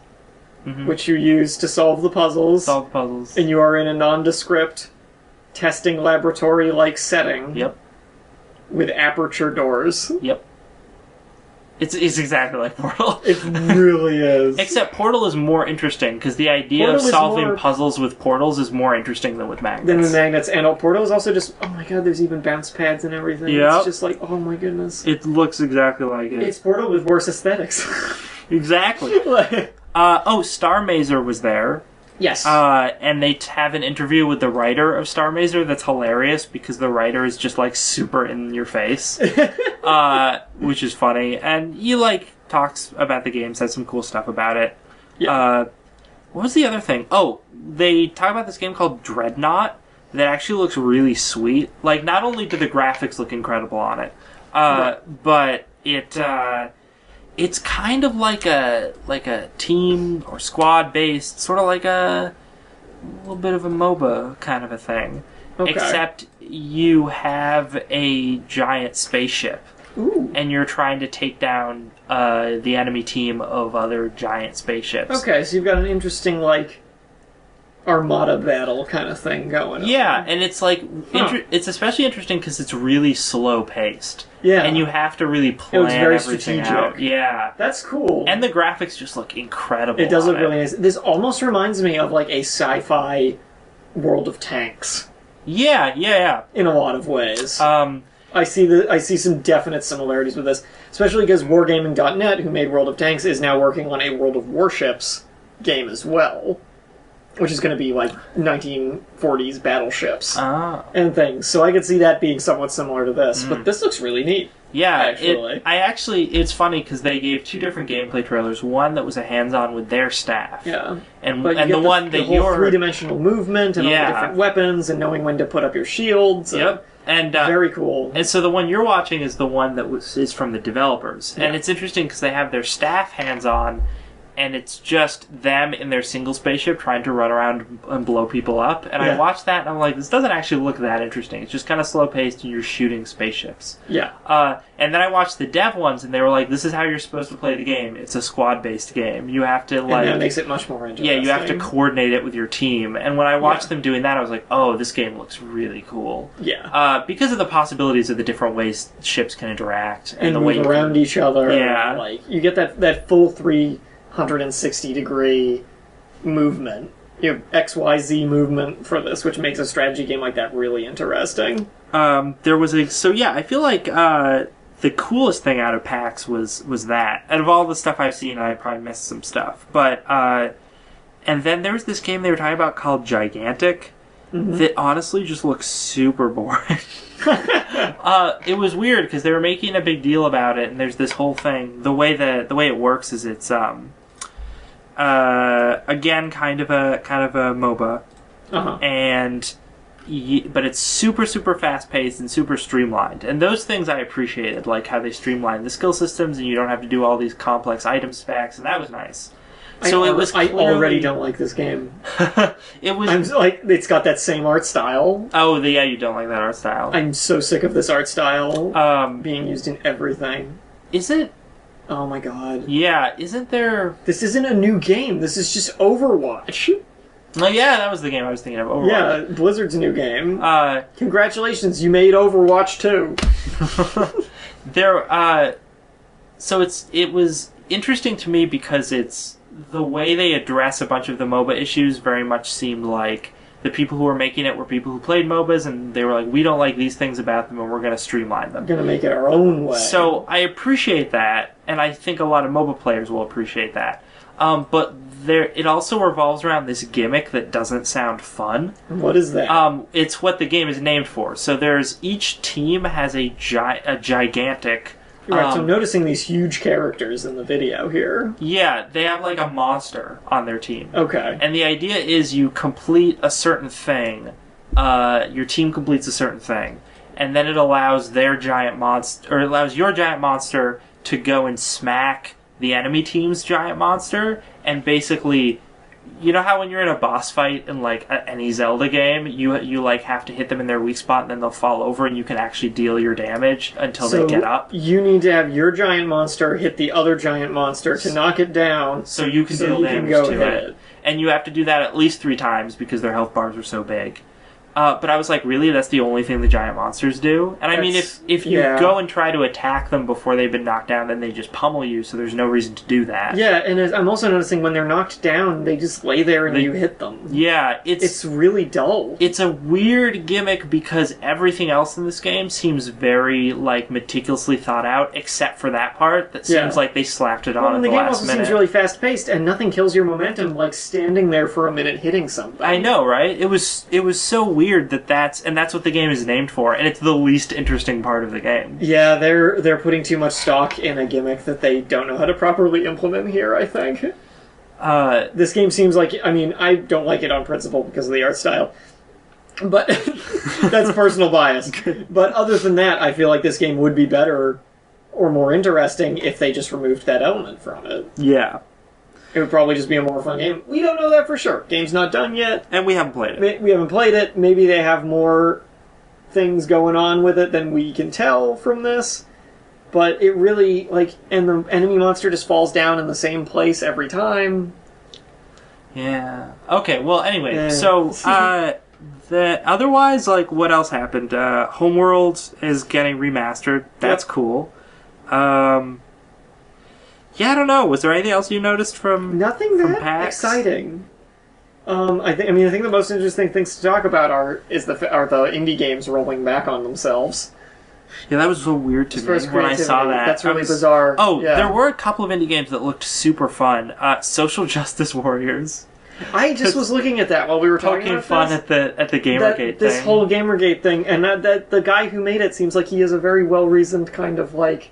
which you use to solve the puzzles. And you are in a nondescript testing laboratory-like setting. Yep. With aperture doors. Yep. It's exactly like Portal. It really is. Except Portal is more interesting, because the idea of solving puzzles with portals is more interesting than with magnets. Than with magnets. And Portal is also just, oh my god, there's even bounce pads and everything. Yep. It's just like, oh my goodness. It looks exactly like it. It's Portal with worse aesthetics. Exactly. Starr Mazer was there. Yes. And they have an interview with the writer of Starr Mazer that's hilarious because the writer is just super in your face. Which is funny. And he talks about the game, says some cool stuff about it. Yeah. What was the other thing? Oh, they talk about this game called Dreadnought that actually looks really sweet. Like, not only do the graphics look incredible on it, but it's kind of like a team or squad based, sort of like a little bit of a MOBA kind of a thing. Okay. Except you have a giant spaceship. Ooh. And you're trying to take down the enemy team of other giant spaceships. Okay, so you've got an interesting, like, armada battle kind of thing going on. Yeah, and it's like it's especially interesting because it's really slow paced. Yeah, and you have to really plan everything out. Yeah, that's cool. And the graphics just look incredible. It does look really nice. This almost reminds me of like a sci-fi World of Tanks. Yeah. In a lot of ways. I see some definite similarities with this, especially because Wargaming.net, who made World of Tanks, is now working on a World of Warships game as well, which is going to be like 1940s battleships and things. So I could see that being somewhat similar to this, but this looks really neat. Yeah, it's funny because they gave two different gameplay trailers. One that was a hands-on with their staff. Yeah, and the one that you're three-dimensional movement and all the different weapons and knowing when to put up your shields. Yep. And very cool. And so the one you're watching is the one that is from the developers, and it's interesting because they have their staff hands-on, and it's just them in their single spaceship trying to run around and blow people up. And I watched that, and I'm like, this doesn't actually look that interesting. It's just kind of slow-paced, and you're shooting spaceships. Yeah. And then I watched the dev ones, and they were like, this is how you're supposed to play the game. It's a squad-based game. You have to, like... And that makes it much more interesting. Yeah, you have to coordinate it with your team. And when I watched them doing that, I was like, oh, this game looks really cool. Yeah. Because of the possibilities of the different ways ships can interact. And the move way around each other. Yeah. Like, you get that full 360-degree movement. You have XYZ movement for this, which makes a strategy game like that really interesting. I feel like the coolest thing out of PAX was that. Out of all the stuff I've seen, I probably missed some stuff. But and then there was this game they were talking about called Gigantic that honestly just looks super boring. It was weird because they were making a big deal about it, and there's this whole thing. The way it works is it's again kind of a MOBA, and but it's super fast paced and super streamlined. And those things I appreciated, like how they streamlined the skill systems, and you don't have to do all these complex item specs, and that was nice. So I already don't like this game. I'm like, it's got that same art style. Oh, you don't like that art style. I'm so sick of this art style being used in everything. Is it? Oh my god. Yeah, isn't there... This isn't a new game. This is just Overwatch. Oh yeah, that was the game I was thinking of. Overwatch. Yeah, Blizzard's new game. Congratulations, you made Overwatch 2. So it was interesting to me because it's the way they address a bunch of the MOBA issues very much seemed like the people who were making it were people who played MOBAs, and they were like, we don't like these things about them, and we're going to streamline them. We're going to make it our own way. So I appreciate that, and I think a lot of MOBA players will appreciate that. But it also revolves around this gimmick that doesn't sound fun. What is that? It's what the game is named for. So each team has a gigantic... Right, so I'm noticing these huge characters in the video here. Yeah, they have like a monster on their team. Okay. And the idea is you complete a certain thing, your team completes a certain thing, and then it allows your giant monster to go and smack the enemy team's giant monster, and basically... You know how when you're in a boss fight in like any Zelda game, you like have to hit them in their weak spot and then they'll fall over and you can actually deal your damage until they get up? You need to have your giant monster hit the other giant monster to knock it down so you can deal damage to it. And you have to do that at least 3 times because their health bars are so big. But I was like, really? That's the only thing the giant monsters do? And I mean, if you go and try to attack them before they've been knocked down, then they just pummel you, so there's no reason to do that. Yeah, and I'm also noticing when they're knocked down, they just lay there and you hit them. Yeah, it's really dull. It's a weird gimmick because everything else in this game seems very, like, meticulously thought out, except for that part that seems like they slapped it on at the last minute. The game also seems really fast-paced, and nothing kills your momentum like standing there for a minute hitting something. I know, right? It was so weird that's what the game is named for, and it's the least interesting part of the game. Yeah, they're putting too much stock in a gimmick that they don't know how to properly implement here, I think. This game seems like, I mean, I don't like it on principle because of the art style. But that's personal bias. But other than that, I feel like this game would be better or more interesting if they just removed that element from it. Yeah. It would probably just be a more fun game. We don't know that for sure. Game's not done yet. And we haven't played it. We haven't played it. Maybe they have more things going on with it than we can tell from this. But it really, like, and the enemy monster just falls down in the same place every time. Yeah. Okay, well, anyway, so, otherwise, like, what else happened? Homeworld is getting remastered. That's cool. Yeah, I don't know. Was there anything else you noticed from Nothing that PAX? exciting. I think the most interesting things to talk about are the indie games rolling back on themselves. Yeah, that was so weird to me when I saw that. That's really bizarre. Oh, yeah. There were a couple of indie games that looked super fun. Social Justice Warriors. I just was looking at that while we were talking about fun at the Gamergate thing. This whole Gamergate thing, and that the guy who made it seems like he has a very well-reasoned kind of, like,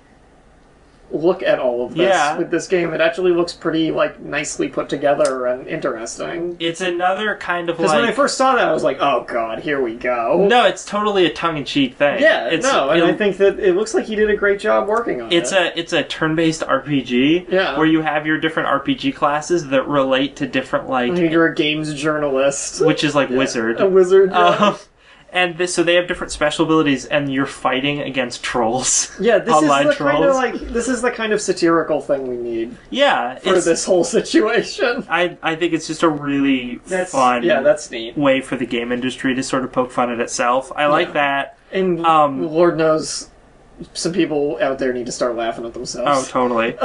look at all of this with this game. It actually looks pretty, like, nicely put together and interesting. It's another kind of, like... Because when I first saw that, I was like, oh god, here we go. No, it's totally a tongue-in-cheek thing. Yeah, I think that it looks like he did a great job working on it. It's a turn-based RPG where you have your different RPG classes that relate to different, like... You're a games journalist. Which is, like, wizard. A wizard, And so they have different special abilities, and you're fighting against trolls. Yeah, this online is the trolls. this is the kind of satirical thing we need. Yeah, for this whole situation. I think it's just a really fun. Yeah, that's neat. Way for the game industry to sort of poke fun at itself. I like that. And Lord knows, some people out there need to start laughing at themselves. Oh, totally.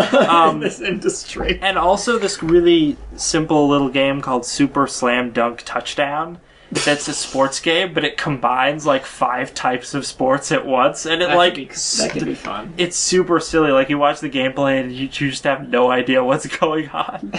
In this industry. And also this really simple little game called Super Slam Dunk Touchdown. That's a sports game, but it combines like 5 types of sports at once, and that could be fun. It's super silly. Like you watch the gameplay, and you just have no idea what's going on.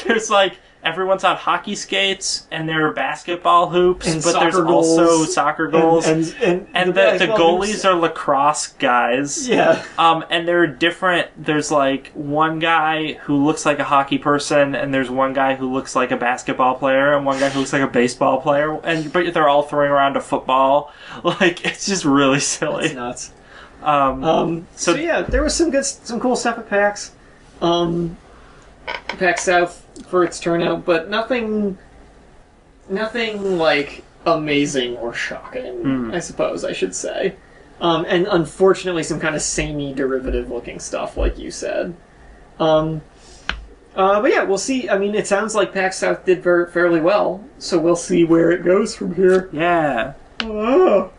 There's like everyone's on hockey skates, and there are basketball hoops, and but there's also soccer goals, and the goalies are lacrosse guys. Yeah. And they're different. There's like one guy who looks like a hockey person, and there's one guy who looks like a basketball player, and one guy who looks like a baseball player, but they're all throwing around a football. Like it's just really silly. That's nuts. So yeah, there was some cool stuff at PAX. PAX South for its turnout, but nothing like amazing or shocking, I suppose I should say. And unfortunately some kind of samey derivative looking stuff, like you said. But yeah, we'll see. I mean, it sounds like PAX South did fairly well, so we'll see where it goes from here. Yeah. And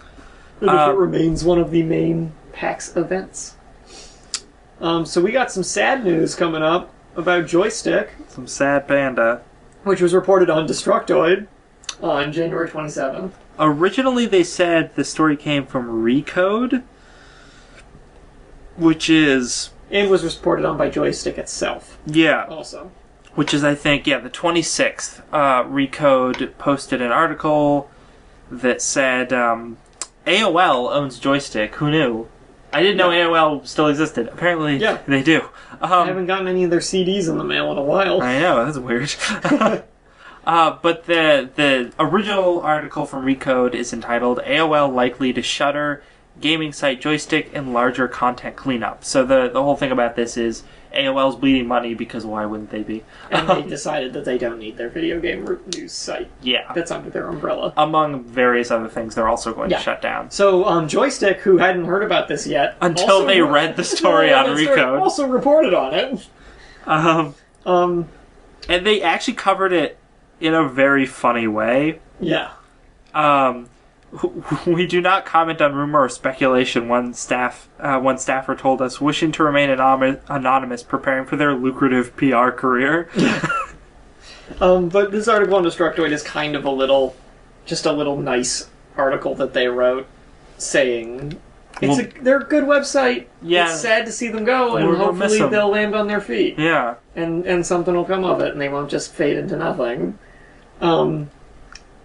if it remains one of the main PAX events. So we got some sad news coming up about Joystick. Some sad panda. Which was reported on Destructoid on January 27th. Originally they said the story came from Recode, which is... And was reported on by Joystick itself. Yeah. Also. Which is, I think, the 26th. Recode posted an article that said, AOL owns Joystick. Who knew? I didn't know AOL still existed. Apparently, they do. I haven't gotten any of their CDs in the mail in a while. I know, that's weird. But the original article from Recode is entitled AOL Likely to Shutter Gaming Site Joystick and Larger Content Cleanup. So the whole thing about this is AOL's bleeding money because why wouldn't they be? And they decided that they don't need their video game news site. Yeah. That's under their umbrella. Among various other things they're also going to shut down. So Joystick, who hadn't heard about this yet... Until they read the story on Recode. Also reported on it. And they actually covered it in a very funny way. Yeah. We do not comment on rumor or speculation, one staffer told us, wishing to remain anonymous, preparing for their lucrative PR career. But this article on Destructoid is kind of a little nice article that they wrote, saying they're a good website. Yeah, it's sad to see them go, and hopefully they'll land on their feet. Yeah, and something will come of it, and they won't just fade into nothing.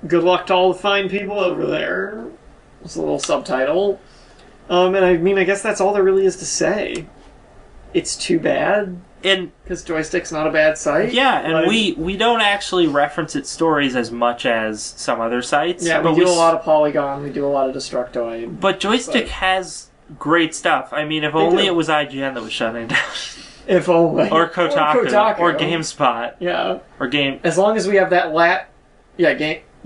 Good luck to all the fine people over there. It's a little subtitle. And I mean, I guess that's all there really is to say. It's too bad And because Joystick's not a bad site. yeah, and Like, we don't actually reference its stories as much as some other sites. yeah, but we do a lot of Polygon, we do a lot of Destructoid. But Joystick has great stuff. I mean, if only do. it was IGN that was shutting down. If only. Or Kotaku. Or GameSpot. Yeah. Or Game... As long as we have that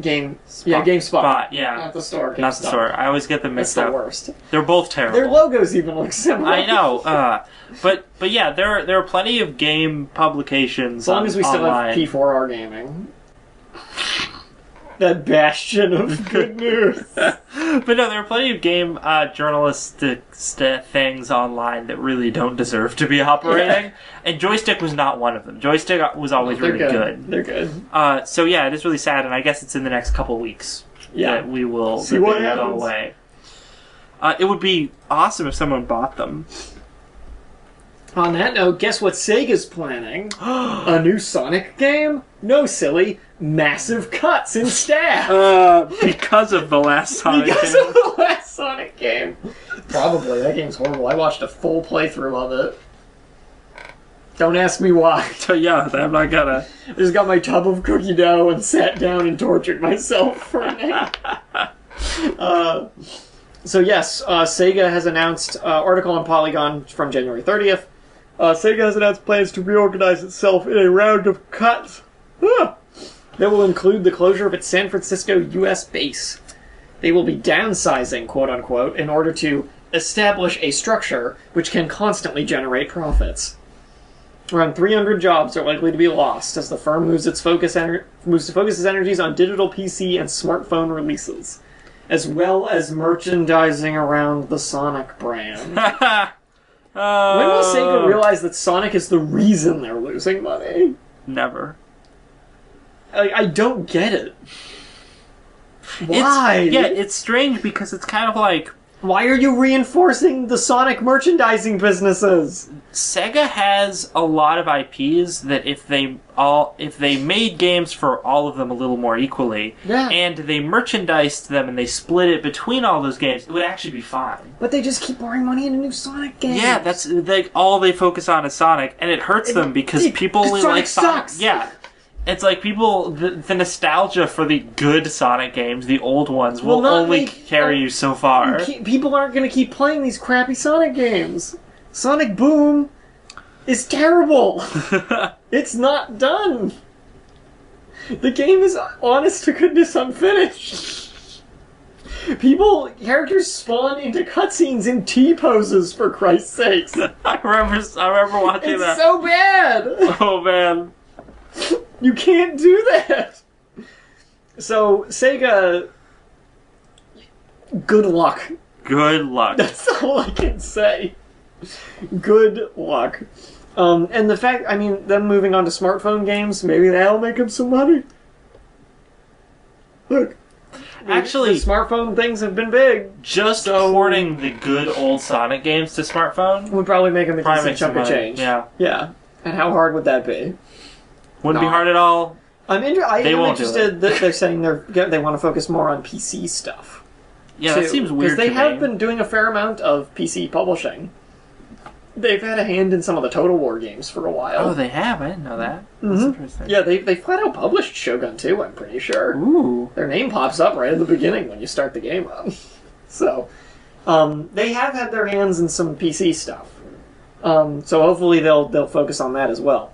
GameSpot. Yeah. Not the store. Not the store. I always get them mixed That's up. the worst. They're both terrible. Their logos even look similar. I know. But yeah, there are plenty of game publications as long as we still online. have P4R Gaming. That bastion of good news. But no, there are plenty of game journalistic things online that really don't deserve to be operating. And Joystick was not one of them. Joystick was always really good. They're good. So yeah, it is really sad, and I guess it's in the next couple weeks that we will see what go happens. away. It would be awesome if someone bought them. On that note, guess what Sega's planning? A new Sonic game? No, silly. Massive cuts in staff. Because of the last Sonic Because game. of the last Sonic game. Probably. That game's horrible. I watched a full playthrough of it. Don't ask me why. So yeah, I'm not gonna. I just got my tub of cookie dough and sat down and tortured myself for a night. So yes, Sega has announced, article on Polygon from January 30th, Sega has announced plans to reorganize itself in a round of cuts that will include the closure of its San Francisco U.S. base. They will be downsizing, quote-unquote, in order to establish a structure which can constantly generate profits. Around 300 jobs are likely to be lost as the firm moves to focus its energies on digital PC and smartphone releases, as well as merchandising around the Sonic brand. When will Sega realize that Sonic is the reason they're losing money? Never. I don't get it. Why? It's strange because it's kind of like... Why are you reinforcing the Sonic merchandising businesses? Sega has a lot of IPs that if they made games for all of them a little more equally, and they merchandised them and they split it between all those games, it would actually be fine. But they just keep pouring money into new Sonic games. Yeah, that's all they focus on is Sonic, and it hurts them because people only like Sonic. Sucks. Yeah. It's like the nostalgia for the good Sonic games, the old ones, will only carry you so far. People aren't going to keep playing these crappy Sonic games. Sonic Boom is terrible. It's not done. The game is, honest to goodness, unfinished. Characters spawn into cutscenes in T-poses, for Christ's sakes. I remember watching that. It's so bad. Oh, man. You can't do that! So, Sega... Good luck. Good luck. That's all I can say. Good luck. And the fact, them moving on to smartphone games, maybe that'll make them some money. Look. Actually, the smartphone things have been big. Just porting the good old Sonic games to smartphone would probably make them a decent chunk of change. Yeah. Yeah. And how hard would that be? Wouldn't be hard at all. I am interested that they're saying they want to focus more on PC stuff. Yeah, that seems weird. Because they have been doing a fair amount of PC publishing. They've had a hand in some of the Total War games for a while. Oh, they have? I didn't know that. Mm-hmm. That's interesting. Yeah, they flat out published Shogun 2, I'm pretty sure. Ooh. Their name pops up right at the beginning when you start the game up. So, they have had their hands in some PC stuff. So hopefully they'll focus on that as well.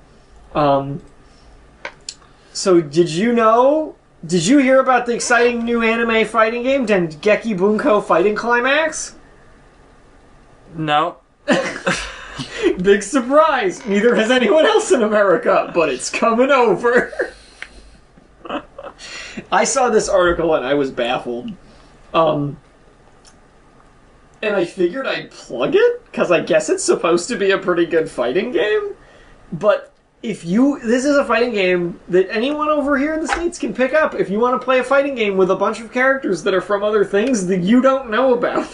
So did you hear about the exciting new anime fighting game, Dengeki Bunko Fighting Climax? No. Big surprise! Neither has anyone else in America, but it's coming over. I saw this article and I was baffled. And I figured I'd plug it, because I guess it's supposed to be a pretty good fighting game. But this is a fighting game that anyone over here in the States can pick up if you want to play a fighting game with a bunch of characters that are from other things that you don't know about.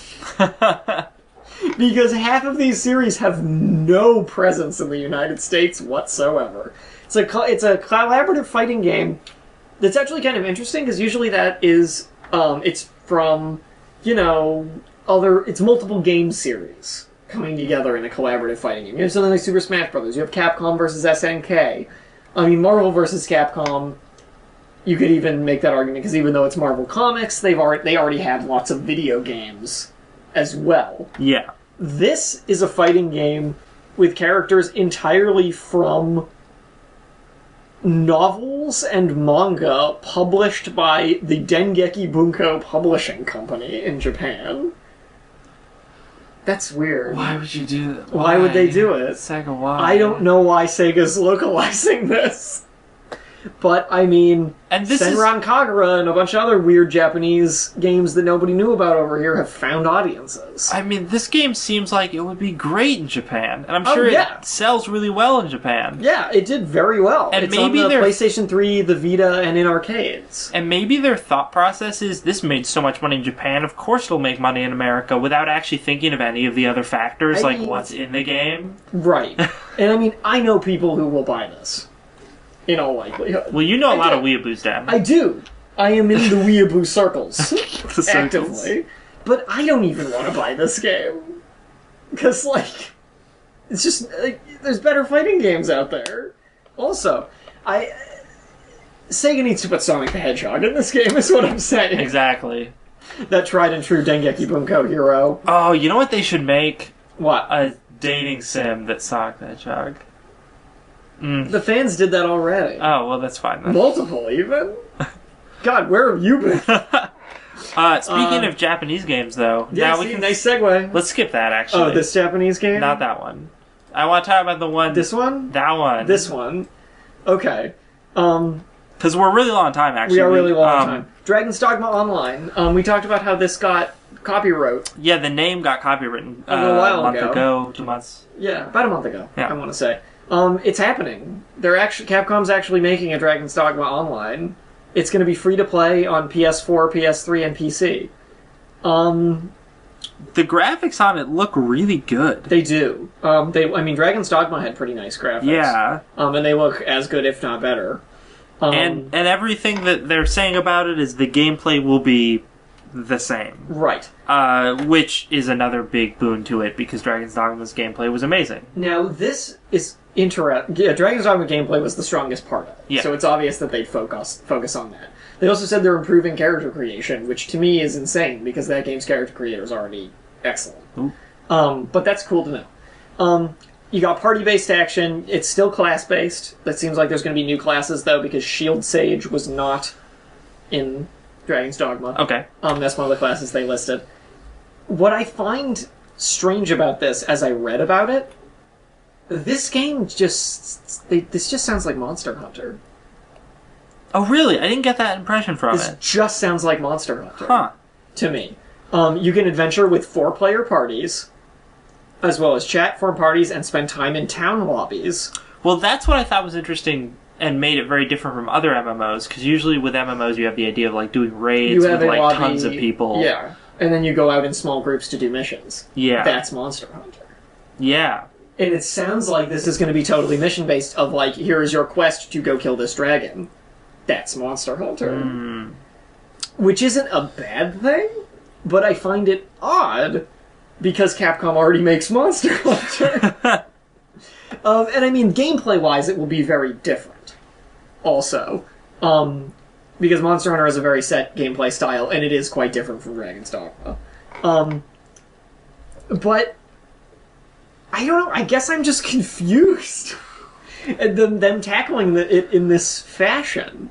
Because half of these series have no presence in the United States whatsoever. It's a collaborative fighting game that's actually kind of interesting, because usually that is, it's from, it's multiple game series. coming together in a collaborative fighting game. You have something like Super Smash Bros. You have Capcom versus SNK. I mean, Marvel versus Capcom, you could even make that argument, because even though it's Marvel Comics, they already have lots of video games as well. Yeah. This is a fighting game with characters entirely from novels and manga published by the Dengeki Bunko Publishing Company in Japan. That's weird. Why would you do that? Why would they do it? Sega, why? I don't know why Sega's localizing this. But, I mean, and this Senran Kagura and a bunch of other weird Japanese games that nobody knew about over here have found audiences. I mean, this game seems like it would be great in Japan, and I'm sure it sells really well in Japan. Yeah, it did very well. And it's maybe on the PlayStation 3, the Vita, and in arcades. And maybe their thought process is, this made so much money in Japan, of course it'll make money in America, without actually thinking of any of the other factors, like what's in the game. Right. And I mean, I know people who will buy this. In all likelihood. Well, you know a lot of weeaboos, Dan. I do. I am in the weeaboo circles. Actively. But I don't even want to buy this game. Because, like, it's just, like, there's better fighting games out there. Also, Sega needs to put Sonic the Hedgehog in this game, is what I'm saying. Exactly. That tried and true Dengeki Bunko hero. Oh, you know what they should make? What? A dating sim that's Sonic the Hedgehog. The fans did that already. Oh, well, that's fine then. Multiple, even? God, where have you been? Speaking of Japanese games, though... Yeah, now we can nice segue. Let's skip that, actually. Oh, this Japanese game? Not that one. I want to talk about the one... This one? That one. This one. Okay. Because we're really long on time, actually. We are really long on time. Dragons Dogma Online. We talked about how this got copyright. Yeah, the name got copywritten a while month ago, 2 months. Yeah, about a month ago, I want to say. It's happening. Capcom's actually making a Dragon's Dogma Online. It's going to be free to play on PS4, PS3, and PC. The graphics on it look really good. They do. Dragon's Dogma had pretty nice graphics. Yeah. And they look as good, if not better. And everything that they're saying about it is the gameplay will be the same. Right. Which is another big boon to it, because Dragon's Dogma's gameplay was amazing. Now, this is interesting. Yeah, Dragon's Dogma gameplay was the strongest part of it. Yeah. So it's obvious that they'd focus on that. They also said they're improving character creation, which to me is insane, because that game's character creator is already excellent. Ooh. But that's cool to know. You got party-based action. It's still class-based. That seems like there's going to be new classes, though, because Shield Sage was not in Dragon's Dogma. Okay. That's one of the classes they listed. What I find strange about this, as I read about it, this game this just sounds like Monster Hunter. Oh, really? I didn't get that impression from it. This just sounds like Monster Hunter. Huh. To me. You can adventure with 4-player parties, as well as chat, form parties, and spend time in town lobbies. Well, that's what I thought was interesting and made it very different from other MMOs, because usually with MMOs you have the idea of like doing raids with like lobby, tons of people. Yeah. And then you go out in small groups to do missions. Yeah. That's Monster Hunter. Yeah. And it sounds like this is going to be totally mission-based, of like, here is your quest to go kill this dragon. That's Monster Hunter. Which isn't a bad thing, but I find it odd, because Capcom already makes Monster Hunter. And I mean, gameplay-wise, it will be very different. Also. Because Monster Hunter has a very set gameplay style, and it is quite different from Dragon's Dogma. But I don't know, I guess I'm just confused at them tackling it in this fashion.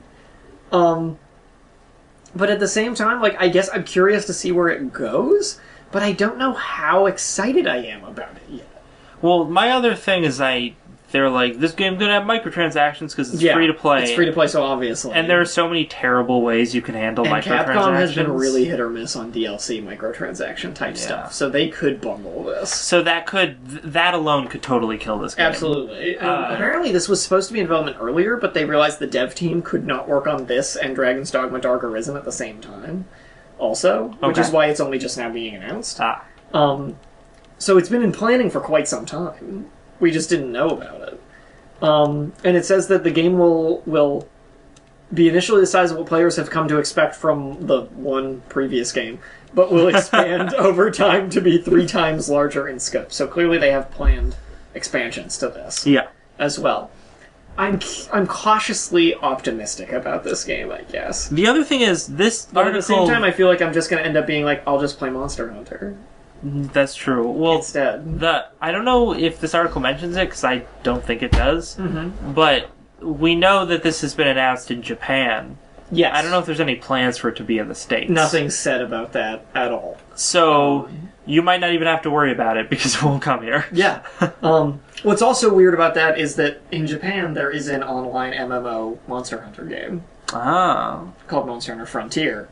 But at the same time, like, I guess I'm curious to see where it goes, but I don't know how excited I am about it yet. Well, my other thing is they're like, this game's gonna have microtransactions because it's free to play. It's free to play, so obviously. And there are so many terrible ways you can handle microtransactions. Capcom has been really hit or miss on DLC microtransaction type stuff, so they could bundle this. So that alone could totally kill this game. Absolutely. Apparently this was supposed to be in development earlier, but they realized the dev team could not work on this and Dragon's Dogma Dark Arisen at the same time. Also, which is why it's only just now being announced. So it's been in planning for quite some time. We just didn't know about it. And it says that the game will be initially the size of what players have come to expect from the one previous game, but will expand over time to be 3 times larger in scope. So clearly they have planned expansions to this as well. I'm cautiously optimistic about this game, I guess. The other thing is, this But article... at the same time, I feel like I'm just going to end up being like, I'll just play Monster Hunter. That's true. Well, instead. I don't know if this article mentions it, because I don't think it does, but we know that this has been announced in Japan. Yes. I don't know if there's any plans for it to be in the States. Nothing said about that at all. So, you might not even have to worry about it, because it won't come here. Yeah. What's also weird about that is that in Japan there is an online MMO Monster Hunter game. Ah. Called Monster Hunter Frontier,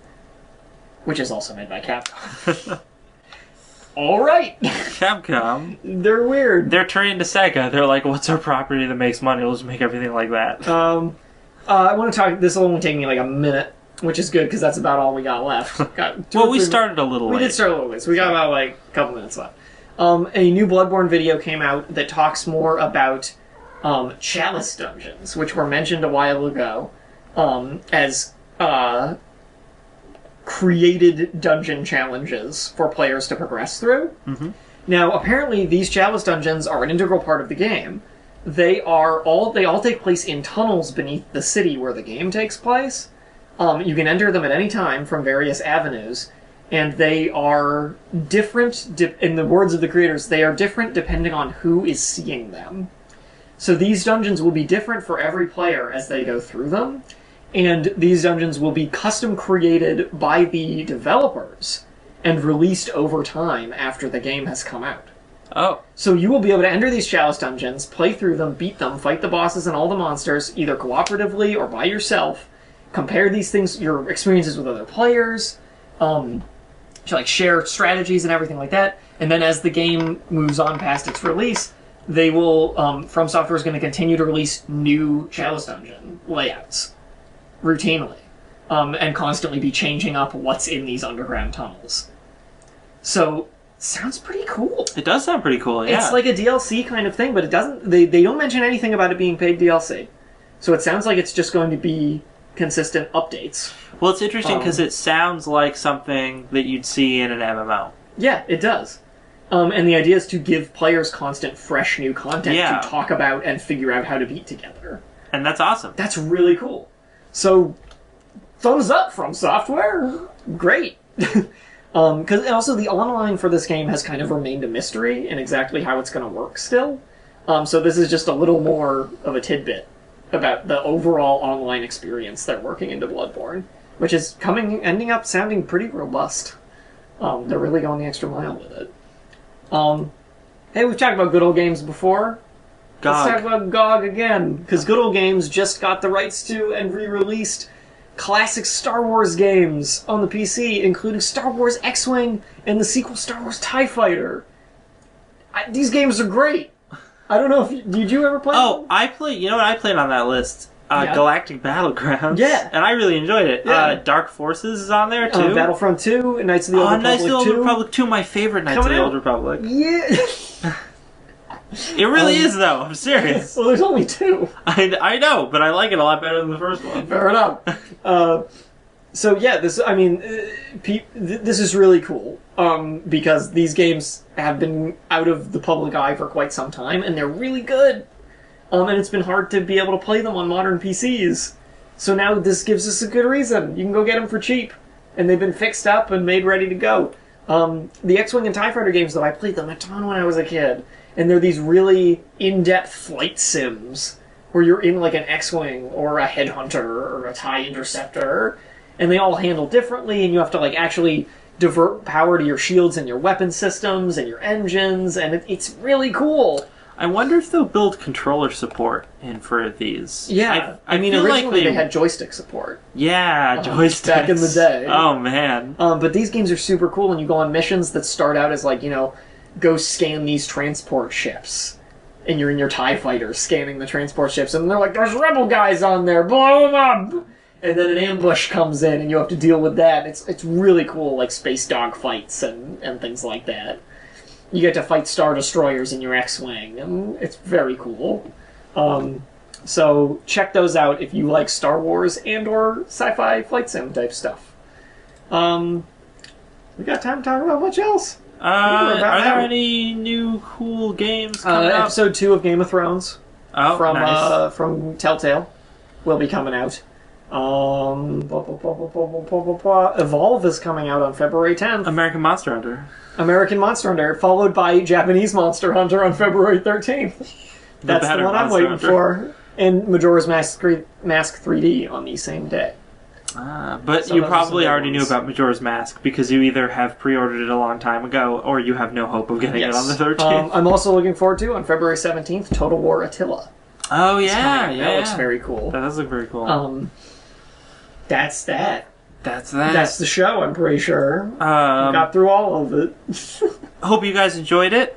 which is also made by Capcom. Alright! Capcom. They're weird. They're turning to Sega. They're like, what's our property that makes money? We'll just make everything like that. I want to talk... This will only take me like a minute, which is good because that's about all we got left. We started a little late. We did start a little late, so we got about like a couple minutes left. A new Bloodborne video came out that talks more about Chalice dungeons, which were mentioned a while ago as created dungeon challenges for players to progress through. Now, apparently, these Chalice dungeons are an integral part of the game. They all take place in tunnels beneath the city where the game takes place. You can enter them at any time from various avenues, and they are different, in the words of the creators, they are different depending on who is seeing them. So these dungeons will be different for every player as they go through them, and these dungeons will be custom created by the developers and released over time after the game has come out. Oh. So you will be able to enter these Chalice dungeons, play through them, beat them, fight the bosses and all the monsters, either cooperatively or by yourself, compare these things, your experiences with other players, to like share strategies and everything like that, and then as the game moves on past its release, they will, From Software is going to continue to release new Chalice dungeon layouts, routinely, and constantly be changing up what's in these underground tunnels. So, sounds pretty cool. It does sound pretty cool, yeah. It's like a DLC kind of thing, but it doesn't, they don't mention anything about it being paid DLC. So it sounds like it's just going to be consistent updates. Well, it's interesting because it sounds like something that you'd see in an MMO. Yeah, it does. And the idea is to give players constant, fresh, new content to talk about and figure out how to beat together. And that's awesome. That's really cool. So, thumbs up From Software. Great. Because also the online for this game has kind of remained a mystery in exactly how it's going to work still. So this is just a little more of a tidbit about the overall online experience they're working into Bloodborne, which is ending up sounding pretty robust. They're really going the extra mile with it. Hey, we've talked about Good Old Games before. GOG. Let's talk about GOG again, because Good Old Games just got the rights to and re-released classic Star Wars games on the PC, including Star Wars X-Wing and the sequel Star Wars TIE Fighter. These games are great. I don't know if did you ever play them? You know what I played on that list? Galactic Battlegrounds. Yeah. And I really enjoyed it. Yeah. Dark Forces is on there, too. Battlefront 2, Knights of the Old Republic 2. Knights of the Old Republic 2, my favorite Knights of the Old Republic. Yeah. It really is, though. I'm serious. Well, there's only 2. I know, but I like it a lot better than the first one. Fair enough. So yeah, this is really cool because these games have been out of the public eye for quite some time, and they're really good. And it's been hard to be able to play them on modern PCs. So now this gives us a good reason. You can go get them for cheap, and they've been fixed up and made ready to go. The X-Wing and TIE Fighter games, though, I played them a ton when I was a kid. And they're these really in-depth flight sims where you're in like an X-Wing or a Headhunter or a TIE Interceptor, and they all handle differently, and you have to like actually divert power to your shields and your weapon systems and your engines, and it's really cool. I wonder if they'll build controller support in for these. Yeah, I mean, feel originally like they had joystick support. Yeah, joysticks. Back in the day. Oh, man. But these games are super cool, and you go on missions that start out as like, go scan these transport ships. And you're in your TIE fighter scanning the transport ships, and they're like, there's rebel guys on there, blow them up! And then an ambush comes in, and you have to deal with that. It's really cool, like space dog fights and things like that. You get to fight Star Destroyers in your X-Wing, and it's very cool. So check those out if you like Star Wars and or sci-fi flight sim type stuff. We got time to talk about much else. Are there any new cool games coming up? Episode 2 of Game of Thrones Nice. From Telltale will be coming out. Evolve is coming out on February 10th. American Monster Hunter. American Monster Hunter, followed by Japanese Monster Hunter on February 13th. That's the one I'm waiting for. And Majora's Mask 3D on the same day. But So you those are probably some already good knew ones. about Majora's Mask because you either have pre-ordered it a long time ago or you have no hope of getting it on the 13th. I'm also looking forward to, on February 17th, Total War Attila. Oh, yeah, yeah. That looks very cool. That does look very cool. That's that. That's that. That's the show, I'm pretty sure. Got through all of it. Hope you guys enjoyed it.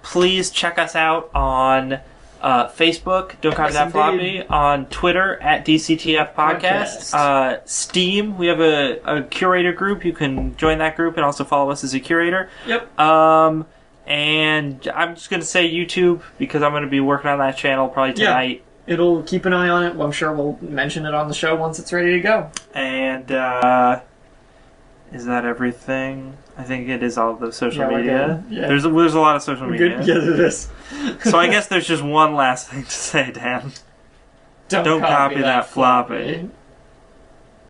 Please check us out on Facebook, Don't Copy That Floppy, on Twitter at DCTF Podcast. Steam, we have a curator group. You can join that group and also follow us as a curator. Yep. And I'm just going to say YouTube because I'm going to be working on that channel probably tonight. It'll keep an eye on it. Well, I'm sure we'll mention it on the show once it's ready to go. And is that everything? I think it is all of the social we're media. good. Yeah. There's a lot of social media. Good. Yeah, it is. So I guess there's just one last thing to say, Dan. Don't copy that floppy.